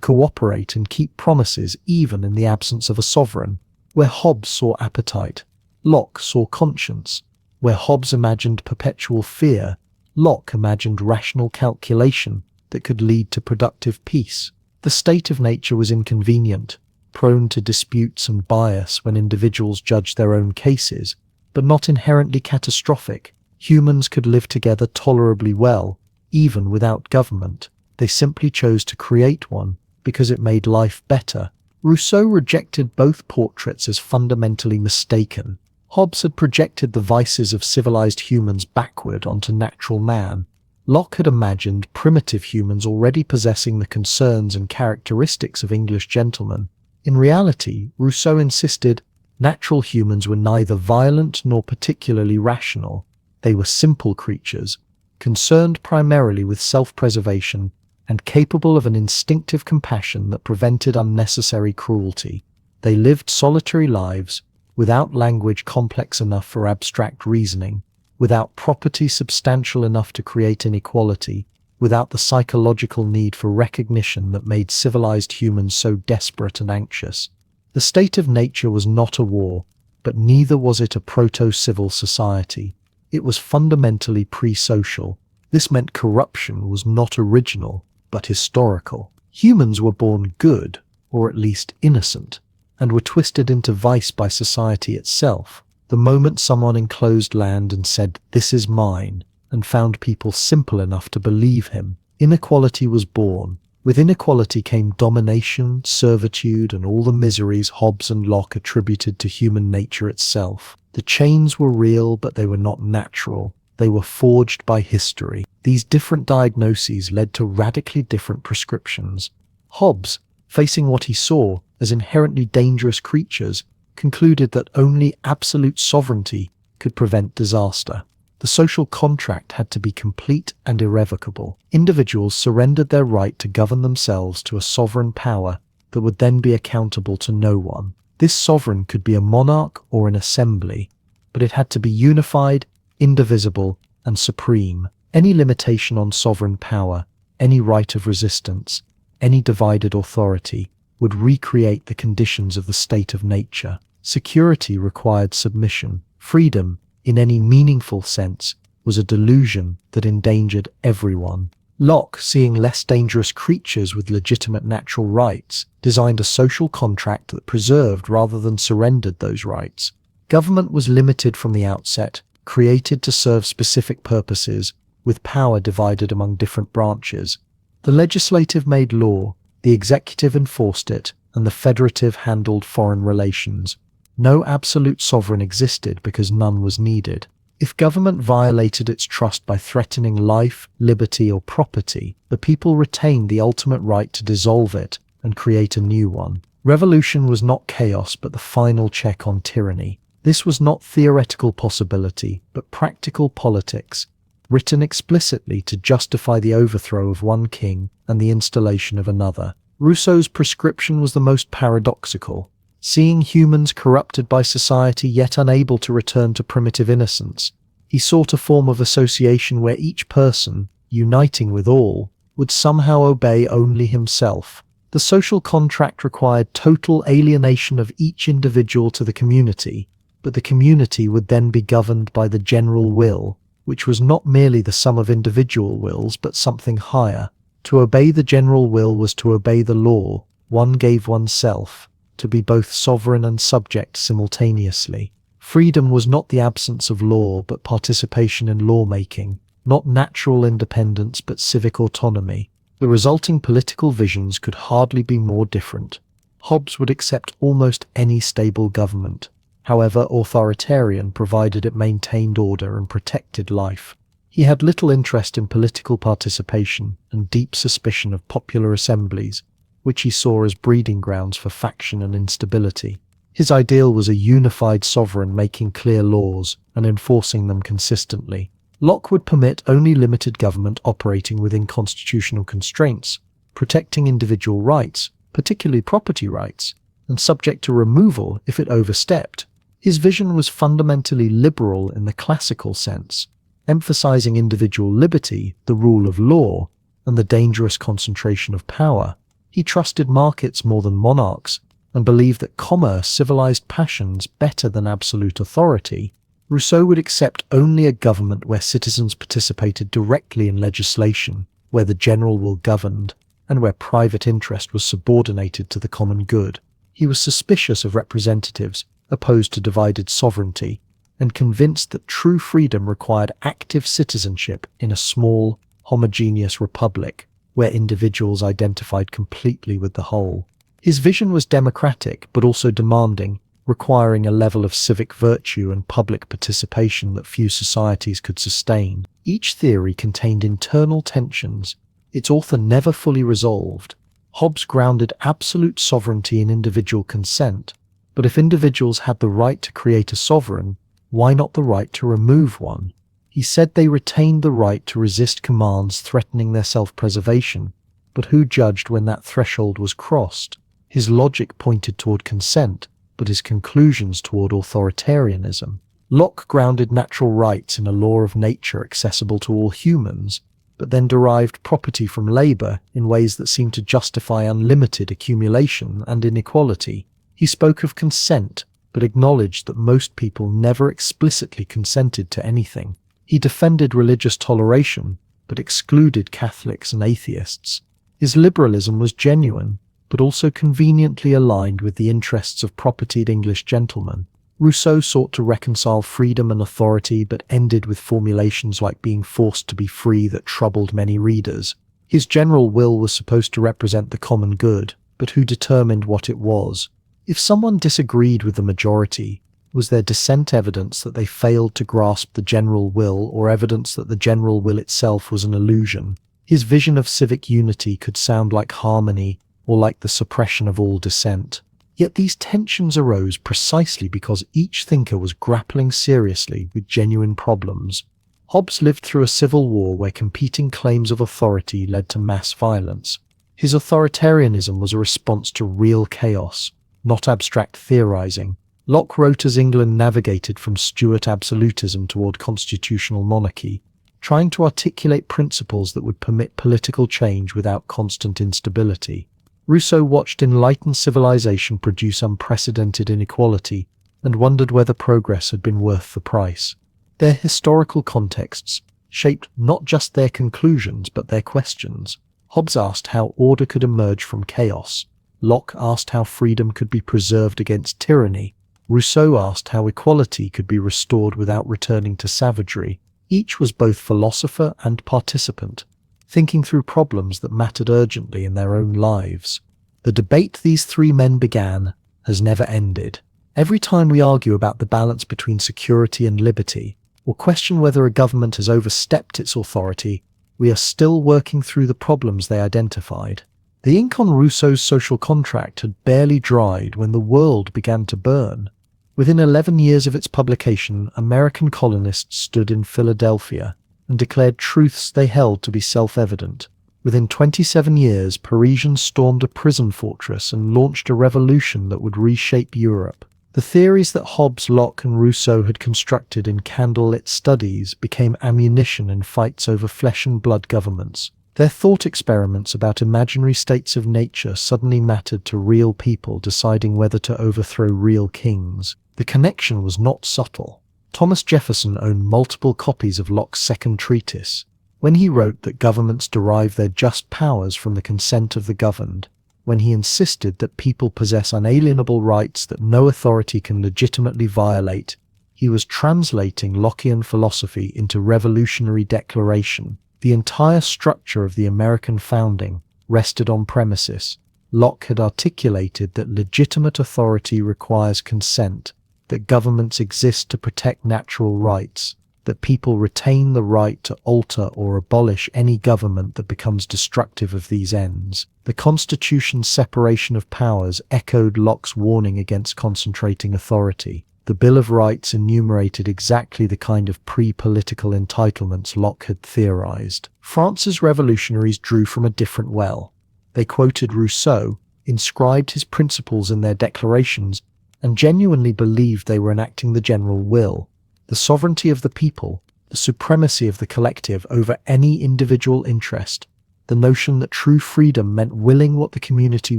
cooperate and keep promises even in the absence of a sovereign. Where Hobbes saw appetite, Locke saw conscience. Where Hobbes imagined perpetual fear, Locke imagined rational calculation that could lead to productive peace. The state of nature was inconvenient, prone to disputes and bias when individuals judged their own cases, but not inherently catastrophic. Humans could live together tolerably well, even without government. They simply chose to create one because it made life better. Rousseau rejected both portraits as fundamentally mistaken. Hobbes had projected the vices of civilized humans backward onto natural man. Locke had imagined primitive humans already possessing the concerns and characteristics of English gentlemen. In reality, Rousseau insisted natural humans were neither violent nor particularly rational. They were simple creatures, concerned primarily with self-preservation and capable of an instinctive compassion that prevented unnecessary cruelty. They lived solitary lives, without language complex enough for abstract reasoning, without property substantial enough to create inequality, without the psychological need for recognition that made civilized humans so desperate and anxious. The state of nature was not a war, but neither was it a proto-civil society. It was fundamentally pre-social. This meant corruption was not original, but historical. Humans were born good, or at least innocent, and were twisted into vice by society itself. The moment someone enclosed land and said, "This is mine," and found people simple enough to believe him, inequality was born. With inequality came domination, servitude, and all the miseries Hobbes and Locke attributed to human nature itself. The chains were real, but they were not natural. They were forged by history. These different diagnoses led to radically different prescriptions. Hobbes, facing what he saw as inherently dangerous creatures, concluded that only absolute sovereignty could prevent disaster. The social contract had to be complete and irrevocable. Individuals surrendered their right to govern themselves to a sovereign power that would then be accountable to no one. This sovereign could be a monarch or an assembly, but it had to be unified, indivisible, and supreme. Any limitation on sovereign power, any right of resistance, any divided authority would recreate the conditions of the state of nature. Security required submission. Freedom, in any meaningful sense, was a delusion that endangered everyone. Locke, seeing less dangerous creatures with legitimate natural rights, designed a social contract that preserved rather than surrendered those rights. Government was limited from the outset, created to serve specific purposes, with power divided among different branches. The legislative made law, the executive enforced it, and the federative handled foreign relations. No absolute sovereign existed because none was needed. If government violated its trust by threatening life, liberty, or property, the people retained the ultimate right to dissolve it and create a new one. Revolution was not chaos, but the final check on tyranny. This was not theoretical possibility, but practical politics, written explicitly to justify the overthrow of one king and the installation of another. Rousseau's prescription was the most paradoxical. Seeing humans corrupted by society yet unable to return to primitive innocence, he sought a form of association where each person, uniting with all, would somehow obey only himself. The social contract required total alienation of each individual to the community, but the community would then be governed by the general will, which was not merely the sum of individual wills but something higher. To obey the general will was to obey the law. One gave oneself to be both sovereign and subject simultaneously. Freedom was not the absence of law, but participation in lawmaking, not natural independence, but civic autonomy. The resulting political visions could hardly be more different. Hobbes would accept almost any stable government, however authoritarian, provided it maintained order and protected life. He had little interest in political participation and deep suspicion of popular assemblies, which he saw as breeding grounds for faction and instability. His ideal was a unified sovereign making clear laws and enforcing them consistently. Locke would permit only limited government operating within constitutional constraints, protecting individual rights, particularly property rights, and subject to removal if it overstepped. His vision was fundamentally liberal in the classical sense, emphasizing individual liberty, the rule of law, and the dangerous concentration of power. He trusted markets more than monarchs, and believed that commerce civilized passions better than absolute authority. Rousseau would accept only a government where citizens participated directly in legislation, where the general will governed, and where private interest was subordinated to the common good. He was suspicious of representatives, opposed to divided sovereignty, and convinced that true freedom required active citizenship in a small, homogeneous republic, where individuals identified completely with the whole. His vision was democratic, but also demanding, requiring a level of civic virtue and public participation that few societies could sustain. Each theory contained internal tensions, its author never fully resolved. Hobbes grounded absolute sovereignty in individual consent, but if individuals had the right to create a sovereign, why not the right to remove one? He said they retained the right to resist commands threatening their self-preservation, but who judged when that threshold was crossed? His logic pointed toward consent, but his conclusions toward authoritarianism. Locke grounded natural rights in a law of nature accessible to all humans, but then derived property from labor in ways that seemed to justify unlimited accumulation and inequality. He spoke of consent, but acknowledged that most people never explicitly consented to anything. He defended religious toleration, but excluded Catholics and atheists. His liberalism was genuine, but also conveniently aligned with the interests of propertied English gentlemen. Rousseau sought to reconcile freedom and authority, but ended with formulations like being forced to be free that troubled many readers. His general will was supposed to represent the common good, but who determined what it was? If someone disagreed with the majority, was their dissent evidence that they failed to grasp the general will, or evidence that the general will itself was an illusion? His vision of civic unity could sound like harmony, or like the suppression of all dissent. Yet these tensions arose precisely because each thinker was grappling seriously with genuine problems. Hobbes lived through a civil war where competing claims of authority led to mass violence. His authoritarianism was a response to real chaos, not abstract theorizing. Locke wrote as England navigated from Stuart absolutism toward constitutional monarchy, trying to articulate principles that would permit political change without constant instability. Rousseau watched enlightened civilization produce unprecedented inequality and wondered whether progress had been worth the price. Their historical contexts shaped not just their conclusions but their questions. Hobbes asked how order could emerge from chaos. Locke asked how freedom could be preserved against tyranny. Rousseau asked how equality could be restored without returning to savagery. Each was both philosopher and participant, thinking through problems that mattered urgently in their own lives. The debate these three men began has never ended. Every time we argue about the balance between security and liberty, or question whether a government has overstepped its authority, we are still working through the problems they identified. The ink on Rousseau's social contract had barely dried when the world began to burn. Within 11 years of its publication, American colonists stood in Philadelphia and declared truths they held to be self-evident. Within 27 years, Parisians stormed a prison fortress and launched a revolution that would reshape Europe. The theories that Hobbes, Locke, and Rousseau had constructed in candlelit studies became ammunition in fights over flesh-and-blood governments. Their thought experiments about imaginary states of nature suddenly mattered to real people deciding whether to overthrow real kings. The connection was not subtle. Thomas Jefferson owned multiple copies of Locke's second treatise. When he wrote that governments derive their just powers from the consent of the governed, when he insisted that people possess unalienable rights that no authority can legitimately violate, he was translating Lockean philosophy into revolutionary declaration. The entire structure of the American founding rested on premises. Locke had articulated that legitimate authority requires consent, that governments exist to protect natural rights, that people retain the right to alter or abolish any government that becomes destructive of these ends. The Constitution's separation of powers echoed Locke's warning against concentrating authority. The Bill of Rights enumerated exactly the kind of pre-political entitlements Locke had theorized. France's revolutionaries drew from a different well. They quoted Rousseau, inscribed his principles in their declarations, and genuinely believed they were enacting the general will, the sovereignty of the people, the supremacy of the collective over any individual interest, the notion that true freedom meant willing what the community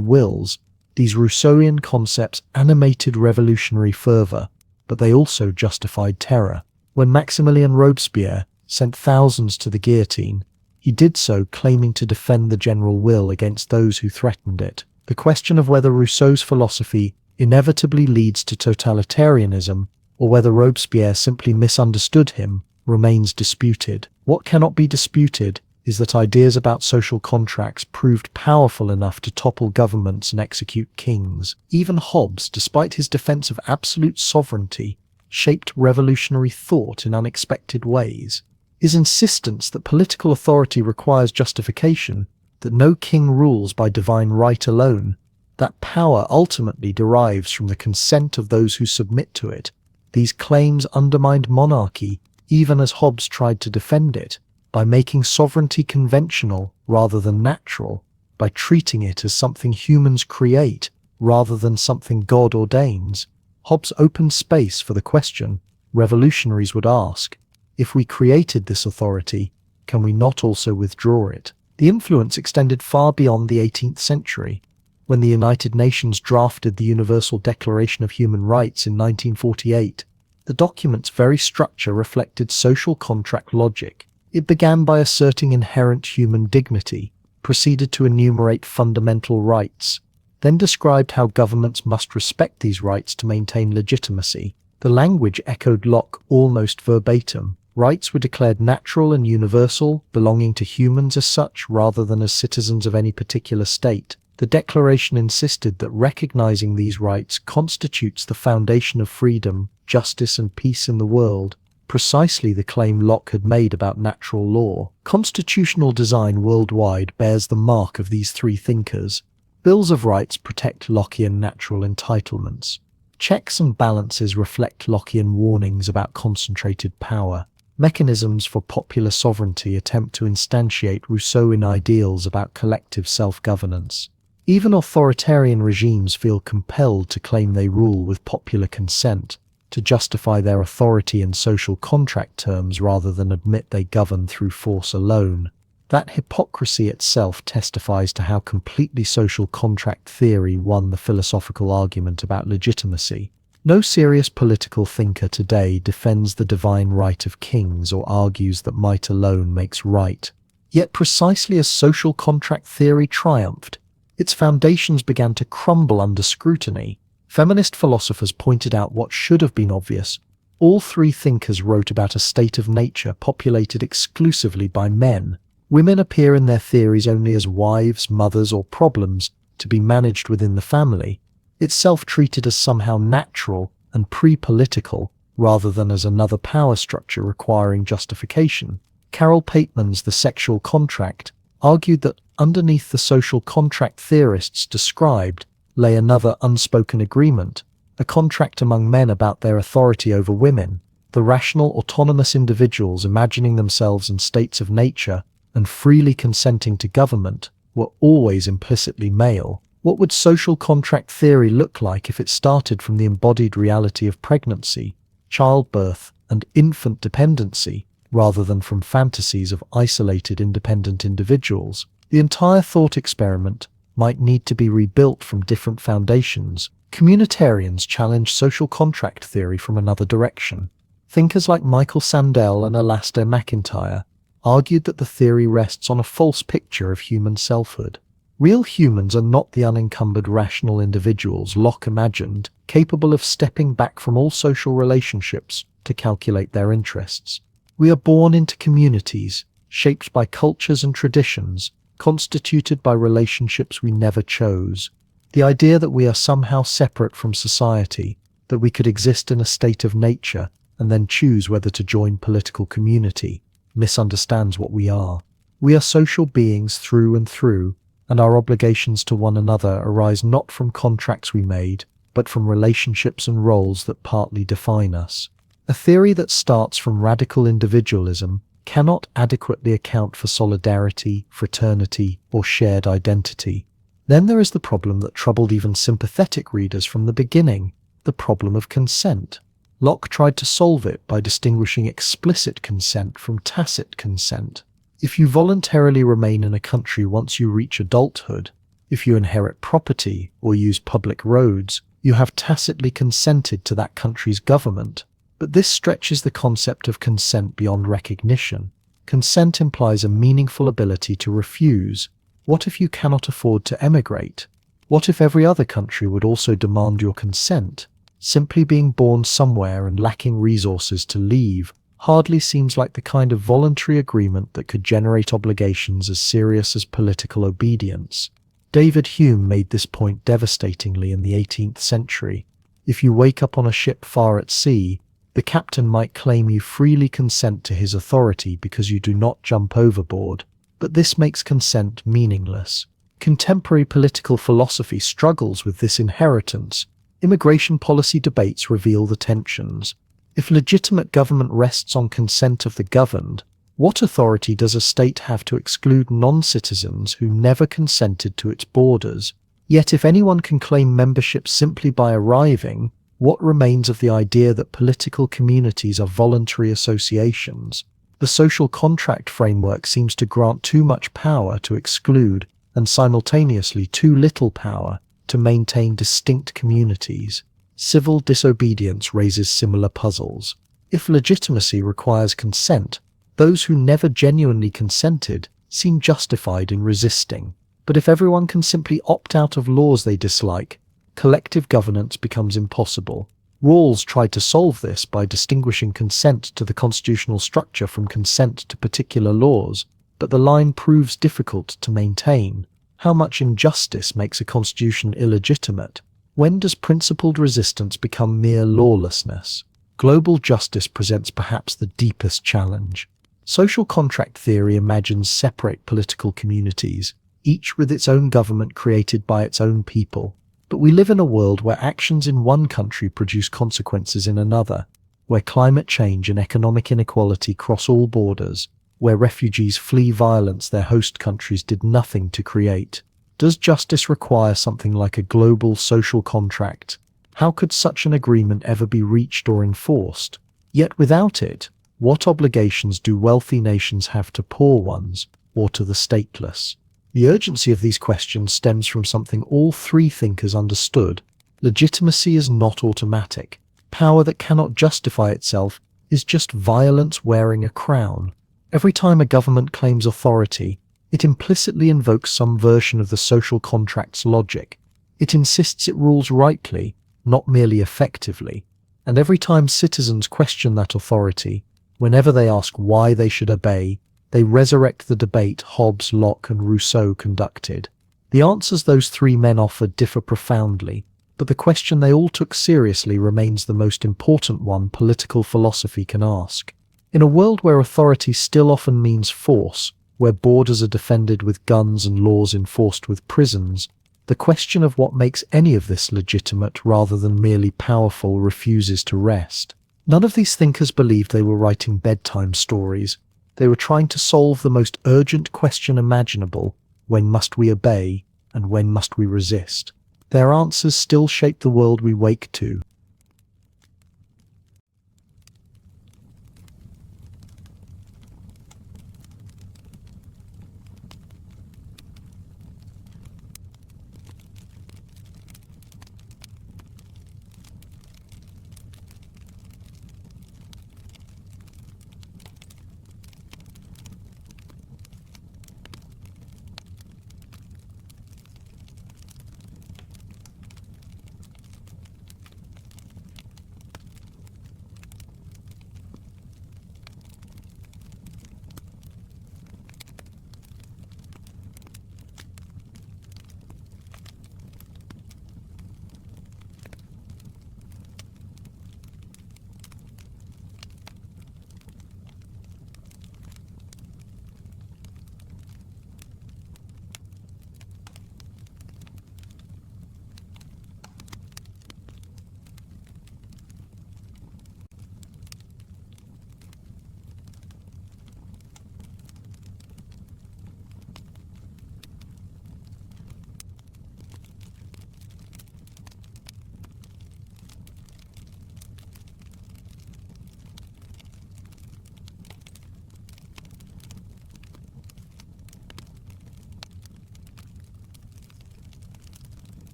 wills. These Rousseauian concepts animated revolutionary fervor, but they also justified terror. When Maximilien Robespierre sent thousands to the guillotine, he did so claiming to defend the general will against those who threatened it. The question of whether Rousseau's philosophy inevitably leads to totalitarianism, or whether Robespierre simply misunderstood him, remains disputed. What cannot be disputed is that ideas about social contracts proved powerful enough to topple governments and execute kings. Even Hobbes, despite his defense of absolute sovereignty, shaped revolutionary thought in unexpected ways. His insistence that political authority requires justification, that no king rules by divine right alone, that power ultimately derives from the consent of those who submit to it. These claims undermined monarchy, even as Hobbes tried to defend it, by making sovereignty conventional rather than natural, by treating it as something humans create rather than something God ordains. Hobbes opened space for the question revolutionaries would ask: if we created this authority, can we not also withdraw it? The influence extended far beyond the 18th century. When the United Nations drafted the Universal Declaration of Human Rights in 1948, the document's very structure reflected social contract logic. It began by asserting inherent human dignity, proceeded to enumerate fundamental rights, then described how governments must respect these rights to maintain legitimacy. The language echoed Locke almost verbatim. Rights were declared natural and universal, belonging to humans as such rather than as citizens of any particular state. The Declaration insisted that recognizing these rights constitutes the foundation of freedom, justice, and peace in the world, precisely the claim Locke had made about natural law. Constitutional design worldwide bears the mark of these three thinkers. Bills of Rights protect Lockean natural entitlements. Checks and balances reflect Lockean warnings about concentrated power. Mechanisms for popular sovereignty attempt to instantiate Rousseauian ideals about collective self-governance. Even authoritarian regimes feel compelled to claim they rule with popular consent, to justify their authority in social contract terms rather than admit they govern through force alone. That hypocrisy itself testifies to how completely social contract theory won the philosophical argument about legitimacy. No serious political thinker today defends the divine right of kings or argues that might alone makes right. Yet precisely as social contract theory triumphed, its foundations began to crumble under scrutiny. Feminist philosophers pointed out what should have been obvious. All three thinkers wrote about a state of nature populated exclusively by men. Women appear in their theories only as wives, mothers, or problems to be managed within the family, itself treated as somehow natural and pre-political, rather than as another power structure requiring justification. Carol Pateman's The Sexual Contract argued that underneath the social contract theorists described lay another unspoken agreement, a contract among men about their authority over women. The rational, autonomous individuals imagining themselves in states of nature and freely consenting to government were always implicitly male. What would social contract theory look like if it started from the embodied reality of pregnancy, childbirth, and infant dependency, rather than from fantasies of isolated independent individuals? The entire thought experiment might need to be rebuilt from different foundations. Communitarians challenge social contract theory from another direction. Thinkers like Michael Sandel and Alasdair MacIntyre argued that the theory rests on a false picture of human selfhood. Real humans are not the unencumbered rational individuals Locke imagined, capable of stepping back from all social relationships to calculate their interests. We are born into communities, shaped by cultures and traditions, constituted by relationships we never chose. The idea that we are somehow separate from society, that we could exist in a state of nature and then choose whether to join political community, misunderstands what we are. We are social beings through and through, and our obligations to one another arise not from contracts we made, but from relationships and roles that partly define us. A theory that starts from radical individualism cannot adequately account for solidarity, fraternity, or shared identity. Then there is the problem that troubled even sympathetic readers from the beginning, the problem of consent. Locke tried to solve it by distinguishing explicit consent from tacit consent. If you voluntarily remain in a country once you reach adulthood, if you inherit property or use public roads, you have tacitly consented to that country's government. But this stretches the concept of consent beyond recognition. Consent implies a meaningful ability to refuse. What if you cannot afford to emigrate? What if every other country would also demand your consent? Simply being born somewhere and lacking resources to leave hardly seems like the kind of voluntary agreement that could generate obligations as serious as political obedience. David Hume made this point devastatingly in the 18th century. If you wake up on a ship far at sea, the captain might claim you freely consent to his authority because you do not jump overboard, but this makes consent meaningless. Contemporary political philosophy struggles with this inheritance. Immigration policy debates reveal the tensions. If legitimate government rests on consent of the governed, what authority does a state have to exclude non-citizens who never consented to its borders? Yet if anyone can claim membership simply by arriving, what remains of the idea that political communities are voluntary associations? The social contract framework seems to grant too much power to exclude and simultaneously too little power to maintain distinct communities. Civil disobedience raises similar puzzles. If legitimacy requires consent, those who never genuinely consented seem justified in resisting. But if everyone can simply opt out of laws they dislike, collective governance becomes impossible. Rawls tried to solve this by distinguishing consent to the constitutional structure from consent to particular laws, but the line proves difficult to maintain. How much injustice makes a constitution illegitimate? When does principled resistance become mere lawlessness? Global justice presents perhaps the deepest challenge. Social contract theory imagines separate political communities, each with its own government created by its own people. But we live in a world where actions in one country produce consequences in another, where climate change and economic inequality cross all borders, where refugees flee violence their host countries did nothing to create. Does justice require something like a global social contract? How could such an agreement ever be reached or enforced? Yet without it, what obligations do wealthy nations have to poor ones, or to the stateless? The urgency of these questions stems from something all three thinkers understood. Legitimacy is not automatic. Power that cannot justify itself is just violence wearing a crown. Every time a government claims authority, it implicitly invokes some version of the social contract's logic. It insists it rules rightly, not merely effectively. And every time citizens question that authority, whenever they ask why they should obey, they resurrect the debate Hobbes, Locke, and Rousseau conducted. The answers those three men offered differ profoundly, but the question they all took seriously remains the most important one political philosophy can ask. In a world where authority still often means force, where borders are defended with guns and laws enforced with prisons, the question of what makes any of this legitimate rather than merely powerful refuses to rest. None of these thinkers believed they were writing bedtime stories. They were trying to solve the most urgent question imaginable: when must we obey, and when must we resist? Their answers still shape the world we wake to.